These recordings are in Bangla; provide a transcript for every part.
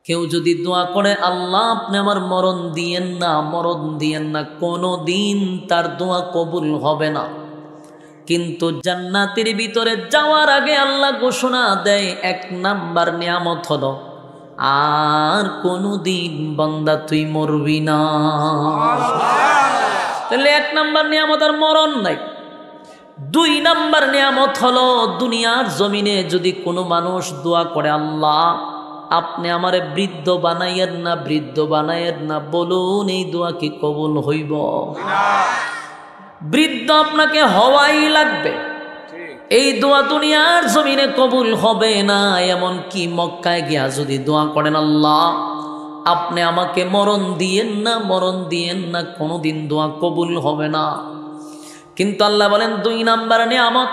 কেউ যদি দোয়া করে আল্লাহ আপনি আমার মরণ দিয়েন না, কোনো দিন তার দোয়া কবুল হবে না। কিন্তু জান্নাতের ভিতরে যাওয়ার আগে আল্লাহ ঘোষণা দেয়, 1 নাম্বার নিয়ামত হলো আর কোনো দিন বান্দা তুই মরবি না। তাহলে 1 নাম্বার নিয়ামত আর মরণ নাই। 2 নাম্বার নিয়ামত হলো দুনিয়ার জমিনে যদি কোনো মানুষ দোয়া করে আল্লাহ আপনি আমারে বৃদ্ধ বানাইয়েন না, বলুন এই দোয়া কি কবুল হইব? বৃদ্ধ আপনাকে হওয়াই লাগবে। এই দোয়া দুনিয়ার জমিনে কবুল হবে না। এমন কি মক্কায় গিয়া যদি দোয়া করেন আল্লাহ আপনি আমাকে মরণ দিয়েন না, কোনোদিন দোয়া কবুল হবে না। কিন্তু আল্লাহ বলেন 2 নাম্বার নিয়ামত,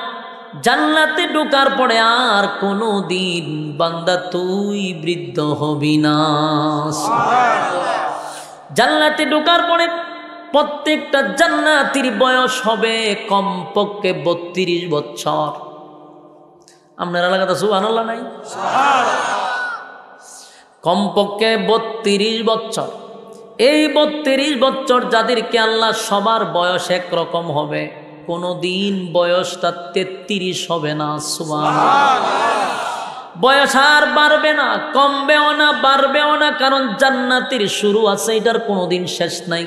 জান্নাতে ঢোকার পরে আর কোনো দিন বান্দা তুই বৃদ্ধ হবি না। জান্নাতে ঢোকার পরে প্রত্যেকটা জান্নাতীর বয়স হবে কমপক্ষে 32 বছর। আপনার এলাকাতে সুবহানাল্লাহ নাই? কমপক্ষে 32 বছর। এই 32 বছর যাদেরকে আল্লাহ সবার বয়স একরকম হবে, কোনো দিন বয়সটা 33 হবে না। সুবহানাল্লাহ। বয়স আর বাড়বে না, কমবেও না, বাড়বেও না, কারণ জান্নাতের শুরু আছে, এটার কোনোদিন শেষ নাই।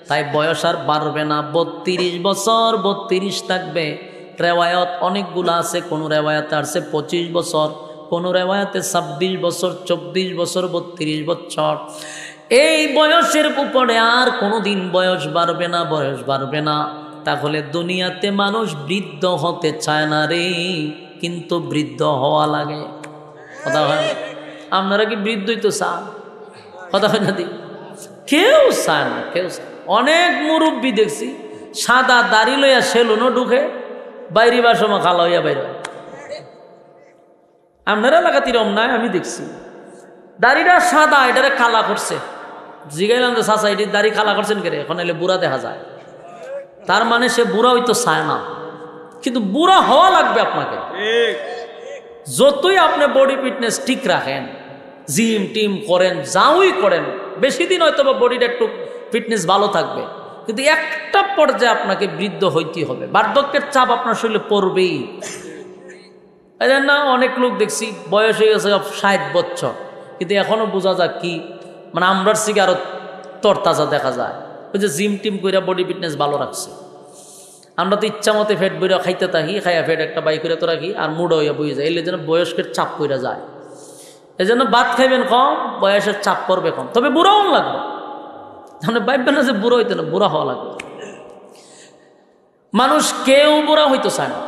তাই বয়স আর বাড়বে না, 32 বছর 32 থাকবে। রেওয়ায়ত অনেকগুলো আছে, কোন রেওয়ায়তে আসছে 25 বছর, কোন রেওয়ায়তে 26 বছর, 24 বছর, 32 বছর। এই বয়সের উপরে আর কোনোদিন বয়স বাড়বে না। তাহলে দুনিয়াতে মানুষ বৃদ্ধ হতে চায় না রে, কিন্তু বৃদ্ধ হওয়া লাগে। কথা হয়? আপনারা কি বৃদ্ধই তো চান? কথা হয় না? কেউ চায় না, অনেক মুরব্বী দেখছি সাদা দাড়ি লইয়া সেলুনও ঢুকে, বাইরিবার সময় খালা হইয়া বাইরে। আপনার এলাকাতে এরকম নাই? আমি দেখছি দাড়িটা সাদা, এটারে কালা করছে। জিগাইলাম যে চাচা এটি দাড়ি কালা করছেন কে? এখন এলে বুড়া দেখা যায়। তার মানে সে বুড়া হইতো চায় না, কিন্তু বুড়া হওয়া লাগবে আপনাকে। যতই আপনি বডি ফিটনেস ঠিক রাখেন, জিম টিম করেন, যাওই করেন, বেশি দিন হয়তো বা বডিটা একটু ফিটনেস ভালো থাকবে, কিন্তু একটা পর্যায়ে আপনাকে বৃদ্ধ হইতে হবে। বার্ধক্যের চাপ আপনার শরীরে পড়বেই। এই জন্য অনেক লোক দেখছি বয়স হয়ে গেছে 60 বছর, কিন্তু এখনো বোঝা যায় কি, মানে আমরার থেকে আরো তরতাজা দেখা যায়। ওই যে জিম টিম করে বডি ফিটনেস ভালো রাখছে। আমরা তো ইচ্ছা মতে ফেট বইরা খাইতে থাকি, খাইয়া ফেট একটা বাই করে তো রাখি, আর মুড হইয়া বই যায়। এলে যেন বয়স্কের চাপ কইরা যায়। এই জন্য ভাত খাইবেন কম, বয়সের চাপ পড়বে কম, তবে বুড়াও লাগবে। তাহলে ভাববেন না যে বুড়ো হইতে না, বুড়া হওয়া লাগবে। মানুষ কেউ বুড়া হইতে চায় না,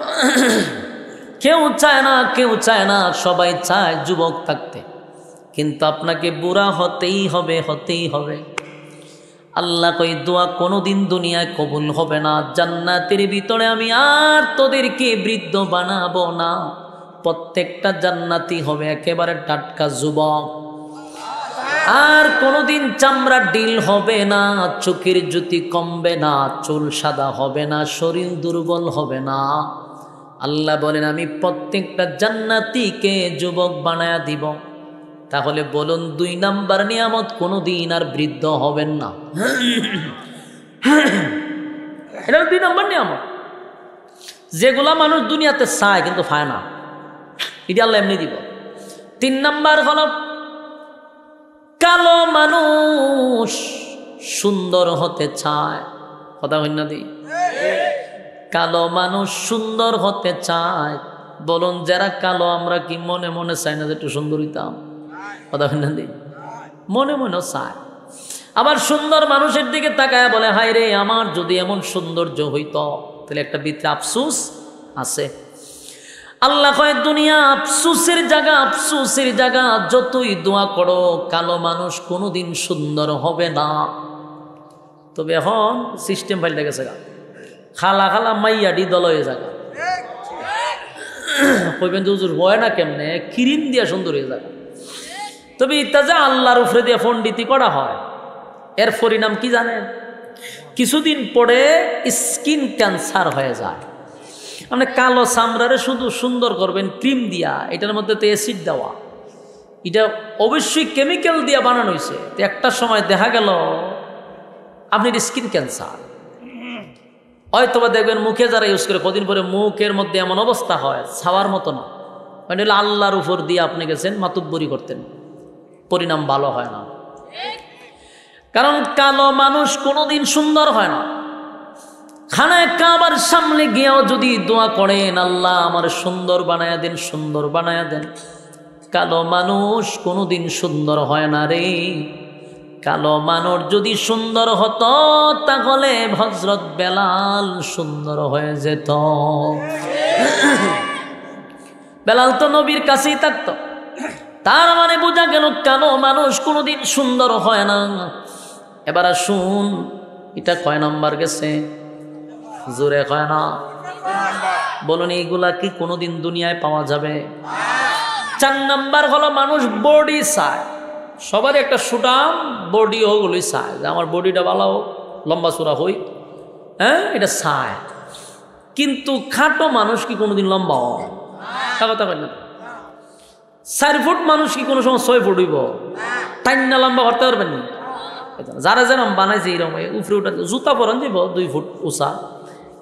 কেউ চায় না, সবাই চায় যুবক থাকতে। কিন্তু আপনাকে বুড়া হতেই হবে। আল্লাহ কই দোয়া কোনোদিন দুনিয়ায় কবুল হবে না। জান্নাতের ভিতরে আমি আর তোদেরকে বৃদ্ধ বানাবো না, প্রত্যেকটা জান্নাতি হবে একেবারে টাটকা যুবক। আর কোনোদিন চামড়া ডিল হবে না, চোখের জ্যোতি কমবে না, চুল সাদা হবে না, শরীর দুর্বল হবে না। আল্লাহ বলেন আমি প্রত্যেকটা জান্নাতীকে যুবক বানায়া দিব। তাহলে বলুন 2 নাম্বার নিয়ামত, কোনোদিন আর বৃদ্ধ হবেন না। এটা 2 নাম্বার নিয়ামত, যেগুলা মানুষ দুনিয়াতে চায় কিন্তু পায় না, এটা আল্লাহ এমনি দিব। 3 নাম্বার হলো কালো মানুষ সুন্দর হতে চায়। কথা হয় না দি? কালো মানুষ সুন্দর হতে চায়। বলুন যারা কালো আমরা কি মনে মনে চাই না যে একটু সুন্দর হইতাম? কথা হয় না দি? মনে মনে চায়। আবার সুন্দর মানুষের দিকে তাকায় বলে হায় রে, আমার যদি এমন সৌন্দর্য হইতো। তাহলে একটা ভিতরে আফসোস আছে। আল্লাহ কয় দুনিয়া আফসোসের জায়গা, যতই দোয়া করো কালো মানুষ কোনোদিন সুন্দর হবে না। তবে এখন সিস্টেম পাল্টে গেছে, খালা মাইয়াডি দল হয়ে যাবে। কইবেন যে হুজুর হয় না কেমনে, ক্রিম দিয়া সুন্দর হয়ে যাবে। তবে ইত্যা যে আল্লাহর উপরে দিয়ে পণ্ডিতি করা হয়, এর পরিণাম কি জানেন? কিছুদিন পরে স্কিন ক্যান্সার হয়ে যায়। মানে কালো চামড়ারে শুধু সুন্দর করবেন ক্রিম দিয়া, এটার মধ্যে তো অ্যাসিড দেওয়া, এটা অবশ্যই কেমিক্যাল দিয়ে বানানো হয়েছে। একটা সময় দেখা গেল আপনার স্কিন ক্যান্সার, হয়তোবা দেখবেন মুখে যারা ইউজ করে কদিন পরে মুখের মধ্যে এমন অবস্থা হয় ছাওয়ার মতো না, মানে হলো আল্লাহর উপর দিয়ে আপনি গেছেন মাতুব্বরি করতেন, পরিণাম ভালো হয় না। কারণ কালো মানুষ কোনোদিন সুন্দর হয় না। খানায় কাবার সামনে গিয়েও যদি দোয়া করেন আল্লাহ আমার সুন্দর বানায়া দেন, সুন্দর বানায়া দেন, কালো মানুষ কোনোদিন সুন্দর হয় না রে। কালো মানুষ যদি সুন্দর হতো তাহলে হযরত বেলাল সুন্দর হয়ে যেত। বেলাল তো নবীর কাছেই থাকতো, তার মানে বোঝা গেল কালো মানুষ কোনোদিন সুন্দর হয় না। এবার শুন, এটা কয় নাম্বার গেছে? জোরে কয় না, বলুন এইগুলা কি কোনোদিন দুনিয়ায় পাওয়া যাবে? 4 নাম্বার হলো মানুষ বডি চায়। সবার একটা সুটাম বডি ওগুলোই চায় যে আমার বডিটা ভালো হোক, লম্বা চূড়া হই, হ্যাঁ এটা চায়। কিন্তু খাটো মানুষ কি কোনোদিন লম্বা হয়? কথা কয় না। 4 ফুট মানুষ কি কোনো সময় 6 ফুট হইব? টাইম না লম্বা করতে পারবেন না। যারা যেরকম বানাইছে এরকম উপরে উঠে জুতা পরান যাব 2 ফুট উঁচা,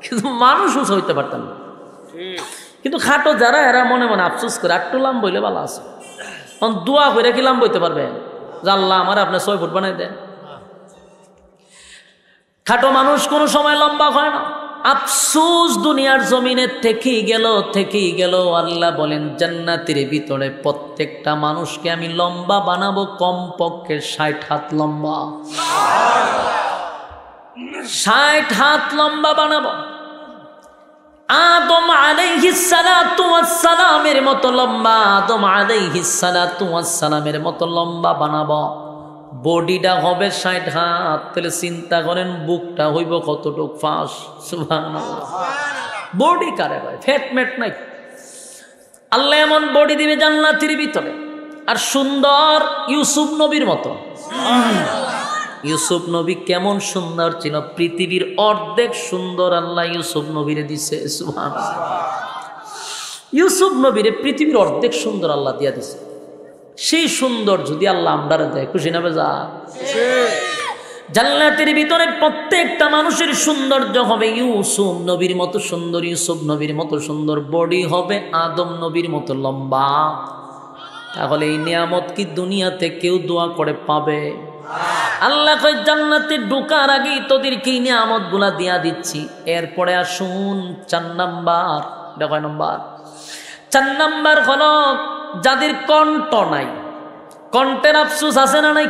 কিন্তু মানুষ উঁচা হইতে পারতেন না। কিন্তু খাটো যারা এরা মনে মনে আফসোস করে একটু লাম্ব হইলে ভালো আছে। তখন দোয়া করে কি লাম্ব হইতে পারবেন যে আল্লাহ আমার আপনি 6 ফুট বানাই দেন। খাটো মানুষ কোনো সময় লম্বা হয় না। আফসোস দুনিয়ার জমিনে থেকেই গেল। আল্লাহ বলেন জান্নাতের ভিতরে প্রত্যেকটা মানুষকে আমি লম্বা বানাবো, কমপক্ষে 60 হাত লম্বা, 60 হাত লম্বা বানাবো। আদম আলাইহিস সালাতু ওয়াস সালামের মতো লম্বা, আদম আলাইহিস সালাতু ওয়াস সালামের মতো লম্বা বানাবো। বডিটা হবে 60 হাত। তাহলে চিন্তা করেন বুকটা হইব কতটুক ফাঁস। সুবহানাল্লাহ। বডি কারে ভাই, ফ্যাট ম্যাট নাই। আল্লাহ এমন বডি দিবে জান্নাতের ভিতরে, আর সুন্দর ইউসুফ নবীর মতো। ইউসুফ নবী কেমন সুন্দর ছিল, পৃথিবীর অর্ধেক সুন্দর আল্লাহ ইউসুফ নবীরে দিছে। সুবহানাল্লাহ। ইউসুফ নবীরে পৃথিবীর অর্ধেক সুন্দর আল্লাহ দিয়া দিছে। সেই সুন্দর যদি আল্লাহ আমরারে দেয়, খুশি না বেজা? জান্নাতের ভিতরে প্রত্যেকটা মানুষের সৌন্দর্য হবে ইউসুফ নবীর মতো সুন্দর, ইউসুফ নবীর মতো সুন্দর। বডি হবে আদম নবীর মতো লম্বা। তাহলে এই নিয়ামত কি দুনিয়াতে কেউ দোয়া করে পাবে? আল্লাহ কয় জান্নাতে ঢোকার আগেই তোদেরকে এই নিয়ামত গুলা দিয়া দিচ্ছি। এরপরে আসুন 4 নাম্বার। কয় নাম্বার? 4 নাম্বার হলো যাদের কণ্ঠ নাই। কণ্ঠের আফসোস আছে না নাই?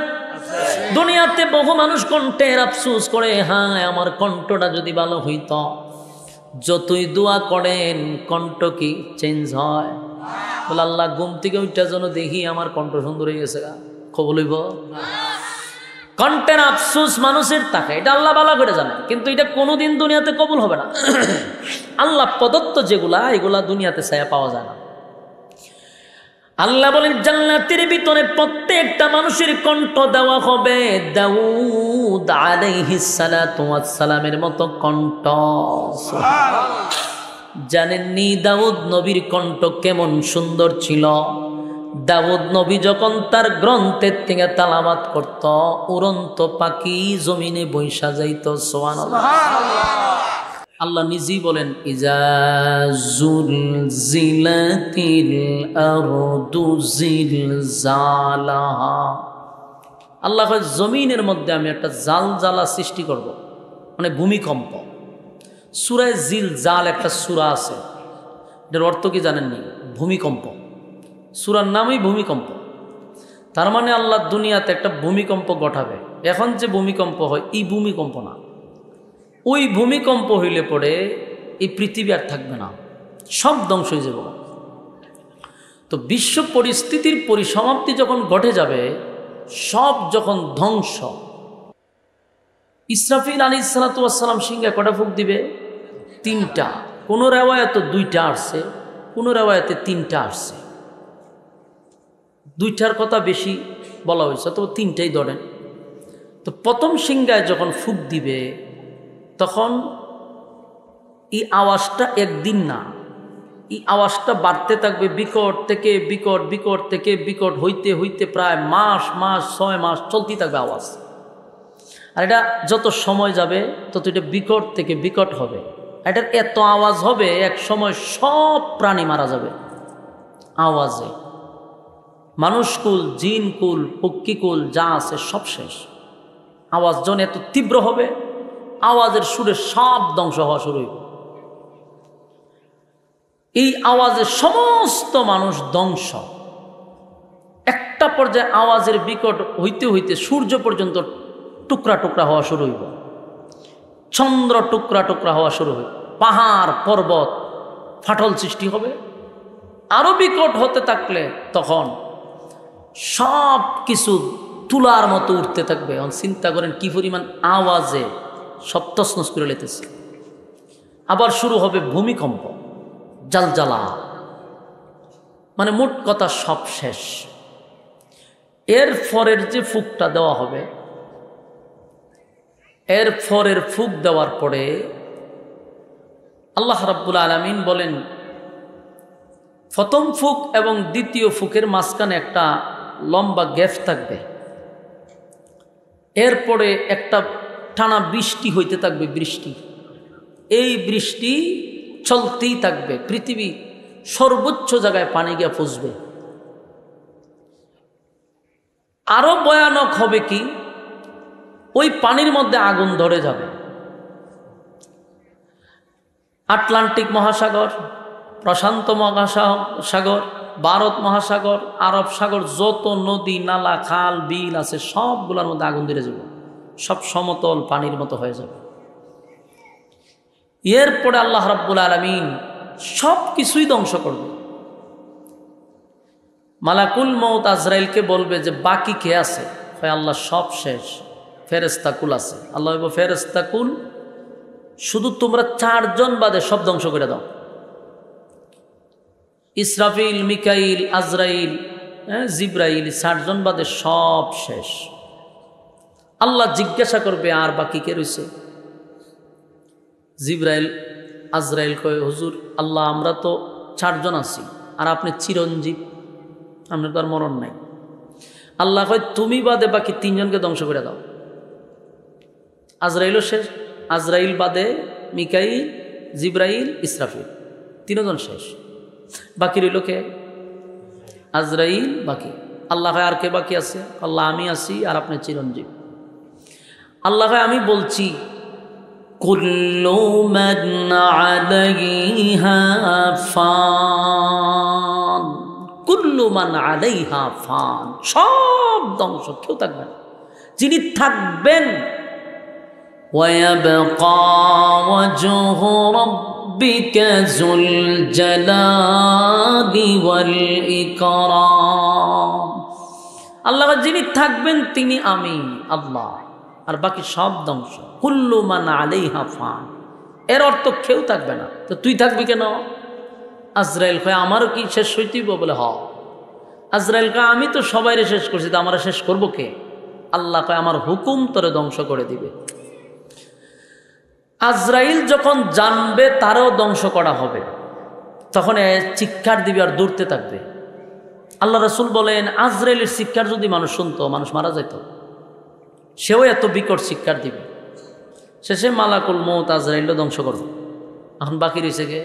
দুনিয়াতে বহু মানুষ কণ্ঠের আফসোস করে, হ্যাঁ আমার কণ্ঠটা যদি ভালো হইত। যতই দোয়া করেন কণ্ঠ কি চেঞ্জ হয়? বলে আল্লাহ ঘুম থেকে ওইটা যেন দেখি আমার কণ্ঠ সুন্দর হয়ে গেছে, খবর লইব। কণ্ঠের আফসোস মানুষের থাকে, এটা আল্লাহ ভালো করে জানে, কিন্তু এটা কোনোদিন দুনিয়াতে কবুল হবে না। আল্লাহ প্রদত্ত যেগুলা, এগুলা দুনিয়াতে ছায়া পাওয়া যায় না। আল্লাহ বলেন জান্নাতের ভিতরে প্রত্যেকটা মানুষের কণ্ঠ দেওয়া হবে দাউদ আলাইহিস সালাতু ওয়াস সালামের মতো কণ্ঠ। জানেননি দাউদ নবীর কণ্ঠ কেমন সুন্দর ছিল? দাউদ নবী যখন তার গ্রন্থের থেকে তালাওয়াত করত, উড়ন্ত পাখি জমিনে বৈশা যাইত। সুবহানাল্লাহ। আল্লাহ নিজেই বলেন ইজা জুলজিলাতিল আরদু জিলজালাহা। আল্লাহ কয় জমিনের মধ্যে আমি একটা জালজালা সৃষ্টি করব, মানে ভূমিকম্প। সূরা জিলজাল একটা সূরা আছে, এটার অর্থ কি জানেননি? ভূমিকম্প। সূরার নামই ভূমিকম্প। তার মানে আল্লাহ দুনিয়াতে একটা ভূমিকম্প ঘটাবে। এখন যে ভূমিকম্প হয় এই ভূমিকম্প না, ওই ভূমিকম্প হইলে পরে এই পৃথিবী আর থাকবে না, সব ধ্বংস হয়ে যাব। তো বিশ্ব পরিস্থিতির পরিসমাপ্তি যখন ঘটে যাবে, সব যখন ধ্বংস, ইসরাফিল আলাইহিস সালাতু ওয়াস সালাম সিংহে কটা ফুঁক দিবে? 3টা। কোন রেওয়ায়াতে 2টা আসছে, কোন রেওয়ায়াতে 3টা আসছে। 2টার কথা বেশি বলা হয়েছে, তো 3টাই ধরেন। তো প্রথম সিংহায় যখন ফুঁক দিবে তখন এই আওয়াজটা একদিন না, এই আওয়াজটা বাড়তে থাকবে, বিকট থেকে বিকট, বিকট থেকে বিকট হইতে হইতে প্রায় মাস মাস 6 মাস চলতেই থাকবে আওয়াজ। আর এটা যত সময় যাবে তত এটা বিকট থেকে বিকট হবে। এটার এত আওয়াজ হবে এক সময় সব প্রাণী মারা যাবে আওয়াজে। মানুষকুল, জিনকুল, পক্ষীকুল যা আছে সব শেষ। আওয়াজ যখন এত তীব্র হবে, আওয়াজের সুরে সব ধ্বংস হওয়া শুরু হইবে। এই আওয়াজে সমস্ত মানুষ ধ্বংস। একটা পর্যায়ে আওয়াজের বিকট হইতে হইতে সূর্য পর্যন্ত টুকরা টুকরা হওয়া শুরু হইব, চন্দ্র টুকরা টুকরা হওয়া শুরু হইব, পাহাড় পর্বত ফাটল সৃষ্টি হবে। আরো বিকট হতে থাকলে তখন সব কিছু তুলার মতো উঠতে থাকবে। এখন চিন্তা করেন কি পরিমাণ আওয়াজে সব তছনছ করে লেতেছে। আবার শুরু হবে ভূমিকম্প, জালজালা, মানে মোট কথা সব শেষ। এর পরের যে ফুকটা দেওয়া হবে, এর পরের ফুক দেওয়ার পরে আল্লাহ রাব্বুল আলামিন বলেন, প্রথম ফুক এবং দ্বিতীয় ফুকের মাঝখানে একটা লম্বা গ্যাপ থাকবে। এরপরে একটা টানা বৃষ্টি হইতে থাকবে, বৃষ্টি। এই বৃষ্টি চলতেই থাকবে, পৃথিবী সর্বোচ্চ জায়গায় পানি গিয়ে পৌঁছবে। আরো ভয়ানক হবে কি, ওই পানির মধ্যে আগুন ধরে যাবে। আটলান্টিক মহাসাগর, প্রশান্ত মহাসাগর, ভারত মহাসাগর, আরব সাগর, যত নদী নালা খাল বিল আছে সবগুলোর মধ্যে আগুন ধরে যাবে, সব সমতল পানির মতো হয়ে যাবে। এরপরে আল্লাহ রাব্বুল আলামিন সব কিছুই ধ্বংস করবে। মালাকুল মউত আজরাইলকে বলবে যে বাকি কে আছে? আল্লাহ সব শেষ, ফেরেশতাকুল আছে। আল্লাহ বলবে ফেরেশতাকুল শুধু তোমরা 4 জন বাদে সব ধ্বংস করে দাও। ইসরাফিল, মিকাইল, আজরাইল, জিব্রাইল, 4 জন বাদে সব শেষ। আল্লাহ জিজ্ঞাসা করবে আর বাকি কে রয়েছে? জিব্রাইল, আজরাইল কয় হুজুর আল্লাহ আমরা তো 4 জন আছি, আর আপনি চিরঞ্জীব, আপনার তো আর মরণ নাই। আল্লাহ কয় তুমি বাদে বাকি 3 জনকে ধ্বংস করে দাও। আজরাইলও শেষ, আজরাইল বাদে মিকাইল, জিব্রাইল, ইসরাফিল, 3 জন শেষ। বাকি রইল কে? আজরাইল বাকি। আল্লাহ কয় আর কে বাকি আছে? আল্লাহ আমি আছি আর আপনি চিরঞ্জীব। আল্লাহ কয় আমি বলছি কুল্লু মান আলাইহা ফান, কুল্লু মান আলাইহা ফান, সব ধ্বংস, কেউ থাকবে না। যিনি থাকবেন ওয়ায়াবকা ওয়াজহু রাব্বিকা যুল জালালি ওয়াল ইকরাম। আল্লাহ যিনি থাকবেন তিনি আমি আল্লাহ, আর বাকি সব ধ্বংস। কুল্লু মান আলাইহা ফান, এর অর্থ কেউ থাকবে না। তো তুই থাকবি কেন? আজরাইল কয় আমারও কি শেষ হইতেইব? বলে হ। আজরাইল কয় আমি তো সবাইরে শেষ করছি, তো আমরা শেষ করবো কে? আল্লাহ কয় আমার হুকুম তোরে ধ্বংস করে দিবে। আজরাইল যখন জানবে তারও ধ্বংস করা হবে, তখন চিৎকার দিবে আর দৌড়তে থাকবে। আল্লাহ রাসূল বলেন আজরাইলের চিৎকার যদি মানুষ শুনতো, মানুষ মারা যেত। সেও এত বিকট চিৎকার দিবে। শেষে মালাকুল মউত আজরাইলও ধ্বংস করবে। এখন বাকি রয়েছে কে?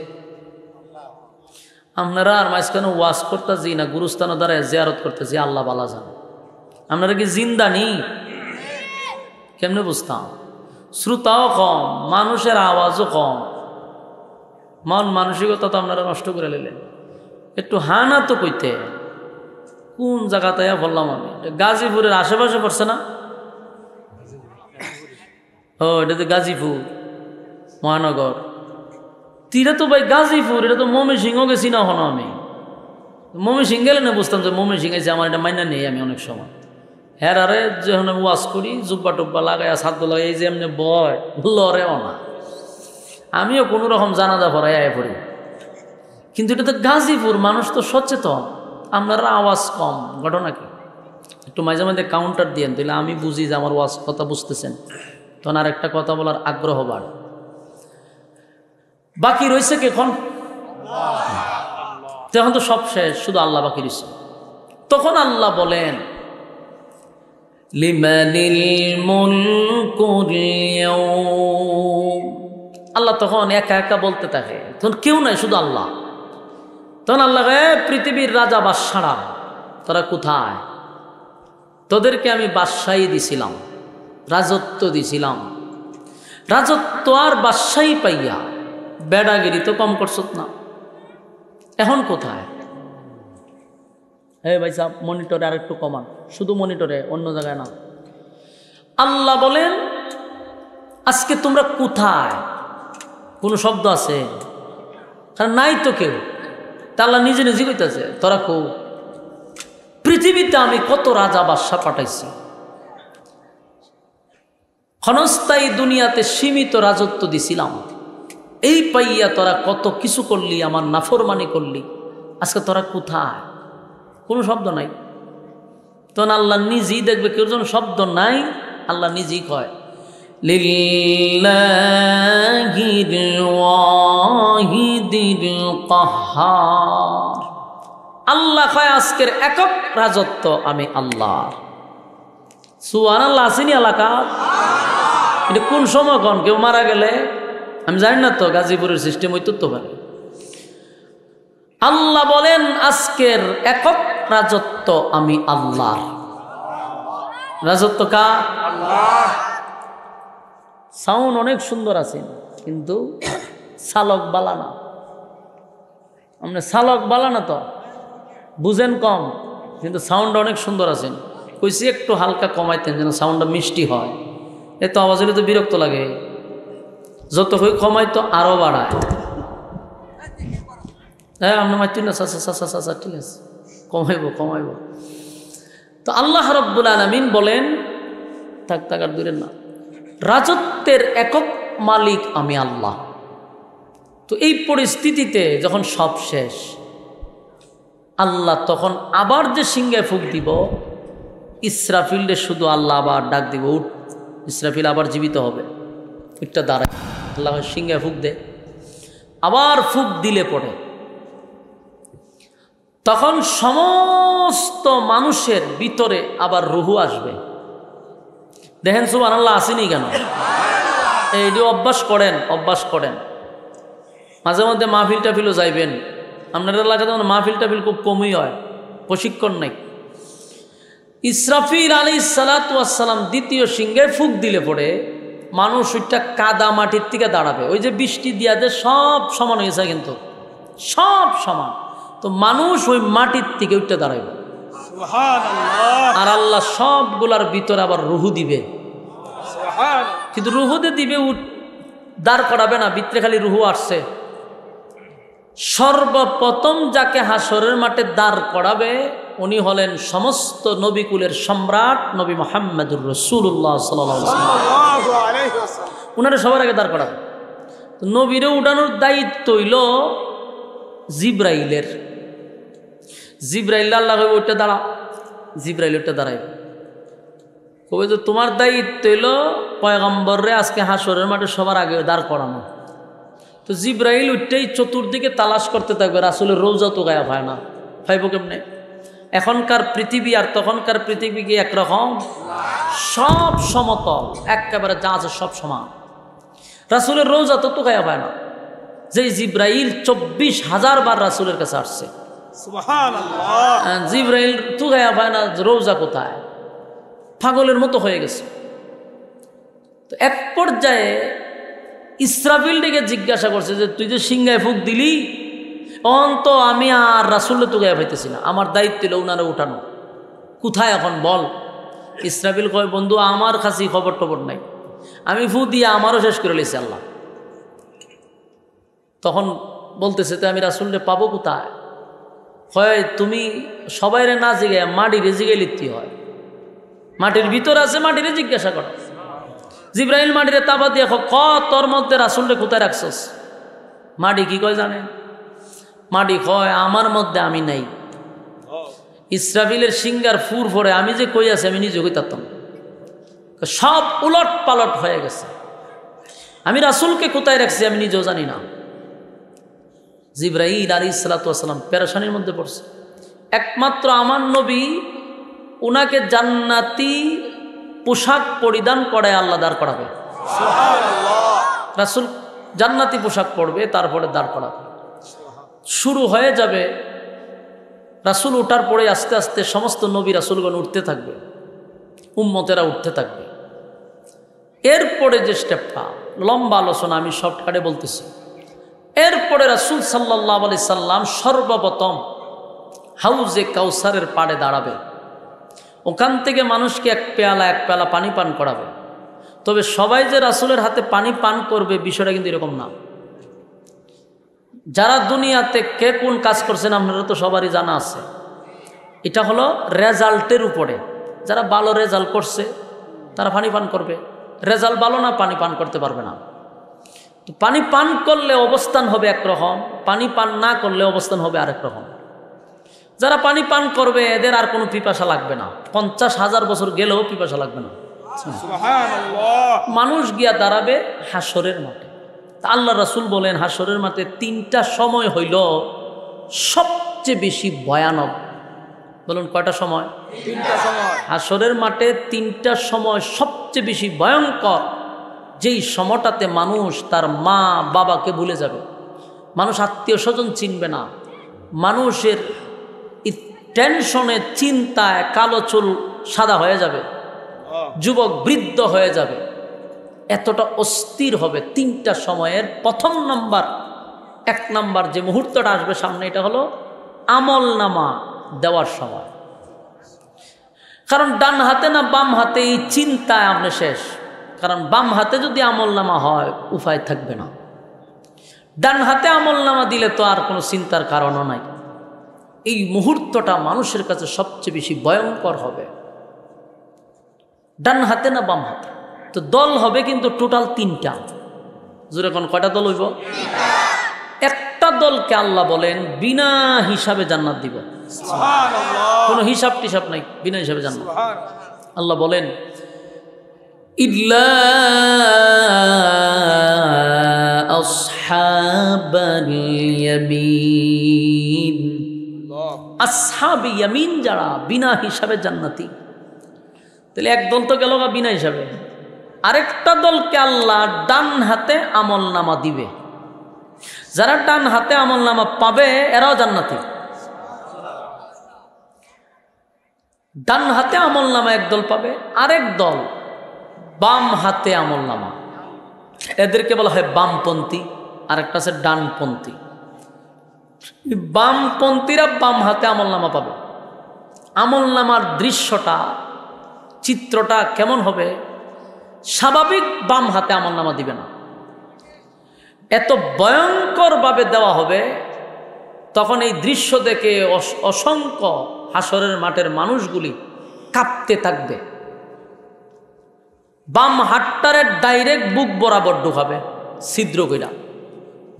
আপনারা আর মাঝখানে ওয়াজ করতেছি না, গুরুস্থানে দ্বারা জিয়ারত করতেছি, আল্লাহ বালা জান। আপনারা কি জিন্দা নি? কেমনে বুঝতাম? শ্রোতাও কম, মানুষের আওয়াজও কম, মন মানসিকতা তো আপনারা নষ্ট করে নিলেন। একটু হানা তো কইতে, কোন জায়গাতে বললাম আমি? গাজীপুরের আশেপাশে পড়ছে না? ও এটা তো গাজীপুর মহানগর। এটা তো ভাই গাজীপুর, এটা তো ময়মনসিংহ গেছি না। হনো আমি ময়মনসিংহ গেলে না বুঝতাম যে ময়মনসিংহ আছে, আমার এটা মাইনা নেই। আমি অনেক সময় হ্যাঁ আরে যখন আমি ওয়াজ করি জুব্বা টুব্বা লাগাই, সাদ্দ লাগাই, এই যে এমনি বয় লড়েও না। আমিও কোনো রকম জানাজা ভরাই আয় পড়ি, কিন্তু এটা তো গাজীপুর, মানুষ তো সচেতন। আপনারা আওয়াজ কম, ঘটনা কি? একটু মাঝে মাঝে কাউন্টার দিয়েন, তাহলে আমি বুঝি যে আমার ওয়াজ কথা বুঝতেছেন, তখন আর একটা কথা বলার আগ্রহ বাড়ে। বাকি রয়েছে কে এখন? তখন তো সব শেষ, শুধু আল্লাহ বাকি রয়েছে। তখন আল্লাহ বলেন লিমানিল মুলকুল ইয়াউম, আল্লাহ তখন একা একা বলতে থাকে, তখন কেউ নাই, শুধু আল্লাহ। তখন আল্লাহ পৃথিবীর রাজা বাদশারা তোরা কোথায়? তোদেরকে আমি বাদশাহী দিছিলাম, রাজত্ব দিছিলাম, রাজত্ব আর বাদশাহী পাইয়া বেড়াগিরি তো কম করছত না, এখন কোথায়? হে ভাই সাহেব, মনিটরে আর একটু কমান, শুধু মনিটরে, অন্য জায়গায় না। আল্লাহ বলেন আজকে তোমরা কোথায়? কোনো শব্দ আছে? কারণ নাই তো কেউ। তা আল্লাহ নিজে নিজে কইতেছে তোরা কো? পৃথিবীতে আমি কত রাজা বাদশা পাঠাইছি, ক্ষণস্থায়ী দুনিয়াতে সীমিত রাজত্ব দিছিলাম, এই পাইয়া তোরা কত কিছু করলি, আমার নাফরমানি করলি, আজকে তোরা কোথায়? কোনো শব্দ নাই। তখন আল্লাহ নিজেই দেখবে কেউ যেন শব্দ নাই, আল্লাহ নিজেই কয় লিল্লাহিল ওয়াহিদিল কাহ্হার, আল্লাহ কয় আজকের একক রাজত্ব আমি আল্লাহর। সুবহানাল্লাহ। আসেনি এলাকা? এটা কোন সময় কন? কেউ মারা গেলে আমি জানি না তো, গাজীপুরের সিস্টেম হইতো তো পারে। আল্লাহ বলেন আজকের একক রাজত্ব আমি আল্লাহর। রাজত্ব কার? আল্লাহ। সাউন্ড অনেক সুন্দর আছেন, কিন্তু চালক বালা না। আপনি চালক বালা না তো, বুঝেন কম, কিন্তু সাউন্ড অনেক সুন্দর আছেন। কইছি একটু হালকা কমাইতেন যেন সাউন্ডটা মিষ্টি হয়। এত আওয়াজ হলে তো বিরক্ত লাগে, যত হয়ে কমাই তো আরো বাড়ায়। হ্যাঁ আপনি মারতেন না, ঠিক আছে, কমাইব কমাইব। তো আল্লাহ রাব্বুল আলামিন বলেন, থাক থাক আর দূরের না, রাজত্বের একক মালিক আমি আল্লাহ। তো এই পরিস্থিতিতে যখন সব শেষ, আল্লাহ তখন আবার যে সিংহায় ফুঁক দিব, ইসরাফিলকে শুধু আল্লাহ আবার ডাক দিব, উঠ। ইসরাফিল আবার জীবিত হবে, একটা দাঁড়ায়, আল্লাহ সিংহায় ফুঁক দে। আবার ফুঁক দিলে পড়ে তখন সমস্ত মানুষের ভিতরে আবার রুহু আসবে। দেখেন সুবহানাল্লাহ, আসেনি কেন? এইটি অভ্যাস করেন, অভ্যাস করেন। মাঝে মধ্যে মাহফিল টাফিলও যাইবেন। আপনার এলাকাতে মাহফিল টাফিল খুব কমই হয়, প্রশিক্ষণ নেই। ইসরাফিল আলাইহিস সালাতু ওয়াস সালাম দ্বিতীয় সিংহে ফুঁক দিলে পড়ে মানুষ ওইটা কাদা মাটির থেকে দাঁড়াবে। ওই যে বৃষ্টি দিয়াতে সব সমান হয়েছে, কিন্তু সব সমান, তো মানুষ ওই মাটির থেকে ওইটা দাঁড়াবে। আর আল্লাহ সবগুলার ভিতরে আবার রুহু দিবে, কিন্তু রুহুতে দিবে, দাঁড় করাবে না, ভিতরে খালি রুহু আসছে। সর্বপ্রথম যাকে হাসরের মাঠে দাঁড় করাবে উনি হলেন সমস্ত নবীকুলের সম্রাট নবী মুহাম্মদুর রাসূলুল্লাহ সাল্লাল্লাহু আলাইহি ওয়াসাল্লাম। উনারা সবার আগে দাঁড় করাবে। তো নবীরে উঠানোর দায়িত্ব হইল জিব্রাইলের। জিব্রাইল আল্লাহ কইবে ওইটা দাঁড়া, জিব্রাইল ওইটা দাঁড়াইবে, কবে যে তোমার দায়িত্ব হইল পয়গম্বররে আজকে হাসরের মাঠে সবার আগে দাঁড় করানো। তো জিব্রাইল ওইটাই চতুর্দিকে তালাশ করতে থাকবে, রাসূলের রওজা তো গায়েব হয় না, পাইব কেমনে? এখনকার পৃথিবী আর তখনকার পৃথিবী কি একরকম? সব সমতল, একেবারে যা আছে সব সমান। রাসূলের রওজা তো গায়েব হয় না, যে জিব্রাইল 24,000 বার রাসূলের কাছে আসছে। সুবহানাল্লাহ। জিব্রাইল তো গায়েব হয় না, রওজা কোথায়? পাগলের মতো হয়ে গেছে। তো এক পর্যায়ে ইসরাফিল ডেকে জিজ্ঞাসা করছে যে তুই যে সিংহায় ফুঁক দিলি, অন্ত আমি আর রাসূলকে তো গায়েব হইতেছি না, আমার দায়িত্ব হলো উনারে উঠানো, কোথায় এখন বল? ইসরাফিল কয় বন্ধু আমার কাছে খবর টবর নাই, আমি ফু দিয়ে আমারও শেষ করে লিছি আল্লাহ। তখন বলতেছে তো আমি রাসূলকে পাবো কোথায়? হয় তুমি সবাইরে না জিগায় মাটিরে জিগাই লিখতে হয়, মাটির ভিতর আছে, মাটিরে জিজ্ঞাসা করো। জিব্রাইল মাটিরে তাবা দিয়ে ক তোর মধ্যে রাসূলকে কোথায় রাখছস? মাটি কি কয় জানেন? মাটি কয় আমার মধ্যে আমি নাই। ইসরাফিলের সিংহার ফুর ফরে আমি যে কই আছি আমি নিজে কইতাম, সব উলট পালট হয়ে গেছে, আমি রাসূলকে কোথায় রাখছি আমি নিজেও জানি না। জিবরাইল আলাইহিসসালাতু ওয়াসসালাম পেরেশানির মধ্যে পড়ছে। একমাত্র আমার নবী উনাকে জান্নাতি পোশাক পরিধান করে আল্লাহ দাঁড় করাবে। রাসূল জান্নাতি পোশাক পরবে, তারপরে দাঁড় করাবে। শুরু হয়ে যাবে, রাসূল ওঠার পরে আস্তে আস্তে সমস্ত নবী রাসূলগণ উঠতে থাকবে, উম্মতেরা উঠতে থাকবে। এরপরে যে স্টেপটা, লম্বা আলোচনা, আমি শর্টকাটে বলতেছি। এরপরে রাসূল সাল্লাল্লাহু আলাইহি সাল্লাম সর্বপ্রথম হাউজে কাউসারের পাড়ে দাঁড়াবে। ওখান থেকে মানুষকে এক পেয়ালা পানি পান করাবে। তবে সবাই যে রাসূলের হাতে পানি পান করবে বিষয়টা কিন্তু এরকম না। যারা দুনিয়াতে কে কোন কাজ করছেন আপনারা তো সবারই জানা আছে। এটা হলো রেজাল্টের উপরে। যারা ভালো রেজাল্ট করছে তারা পানি পান করবে, রেজাল্ট ভালো না পানি পান করতে পারবে না। তো পানি পান করলে অবস্থান হবে একরকম, পানি পান না করলে অবস্থান হবে আরেক রকম। যারা পানি পান করবে এদের আর কোনো পিপাসা লাগবে না, 50,000 বছর গেলেও পিপাসা লাগবে না। মানুষ গিয়া দাঁড়াবে হাসরের মাঠে। আল্লাহ রাসূল বলেন হাসরের মাঠে 3টা সময় হইল সবচেয়ে বেশি ভয়ানক। বলুন কয়টা সময়? 3টা সময়। হাসরের মাঠে 3টা সময় সবচেয়ে বেশি ভয়ঙ্কর, যেই সময়টাতে মানুষ তার মা বাবাকে ভুলে যাবে, মানুষ আত্মীয় স্বজন চিনবে না, মানুষের টেনশনে চিন্তায় কালো চুল সাদা হয়ে যাবে, যুবক বৃদ্ধ হয়ে যাবে, এতটা অস্থির হবে। 3টা সময়ের প্রথম নাম্বার, 1 নাম্বার যে মুহূর্তটা আসবে সামনে, এটা হলো আমল নামা দেওয়ার সময়। কারণ ডান হাতে না বাম হাতে এই চিন্তায় আপনি শেষ। কারণ বাম হাতে যদি আমল নামা হয় উপায় থাকবে না, ডান হাতে আমল নামা দিলে তো আর কোনো চিন্তার কারণও নাই। এই মুহূর্তটা মানুষের কাছে সবচেয়ে বেশি ভয়ঙ্কর হবে। ডান হাতে না বাম হাতে? তো দল হবে কিন্তু টোটাল 3টা। জোরে কোন কয়টা দল হইব? একটা দলকে আল্লাহ বলেন বিনা হিসাবে জান্নাত দিব। সুবহানাল্লাহ। কোনো হিসাব টিসাব নাই, বিনা হিসাবে জান্নাত। আল্লাহ বলেন ইল্লা আসহাবাল ইয়ামিন, আসহাবে ইয়ামিন যারা বিনা হিসাবে জান্নাতি। তাহলে এক দল তো গেল বিনা হিসাবে, আরেকটা দলকে আল্লাহ ডান হাতে আমল নামা দিবে। যারা ডান হাতে আমল নামা পাবে এরাও জান্নাতি। ডান হাতে আমল নামা এক দল পাবে, আরেক দল বাম হাতে আমল নামা, এদেরকে বলা হয় বামপন্থী, আরেকটা আছে ডানপন্থী। বামপন্থীরা বাম হাতে আমল নামা পাবে। আমল নামার দৃশ্যটা, চিত্রটা কেমন হবে? স্বাভাবিক বাম হাতে আমল নামা দিবে না, এত ভয়ঙ্করভাবে দেওয়া হবে। তখন এই দৃশ্য দেখে অসংখ্য হাসরের মাঠের মানুষগুলি কাঁপতে থাকবে। বাম হাতটারে ডাইরেক্ট বুক বরাবর ঢুকাবে, ছিদ্র কইরা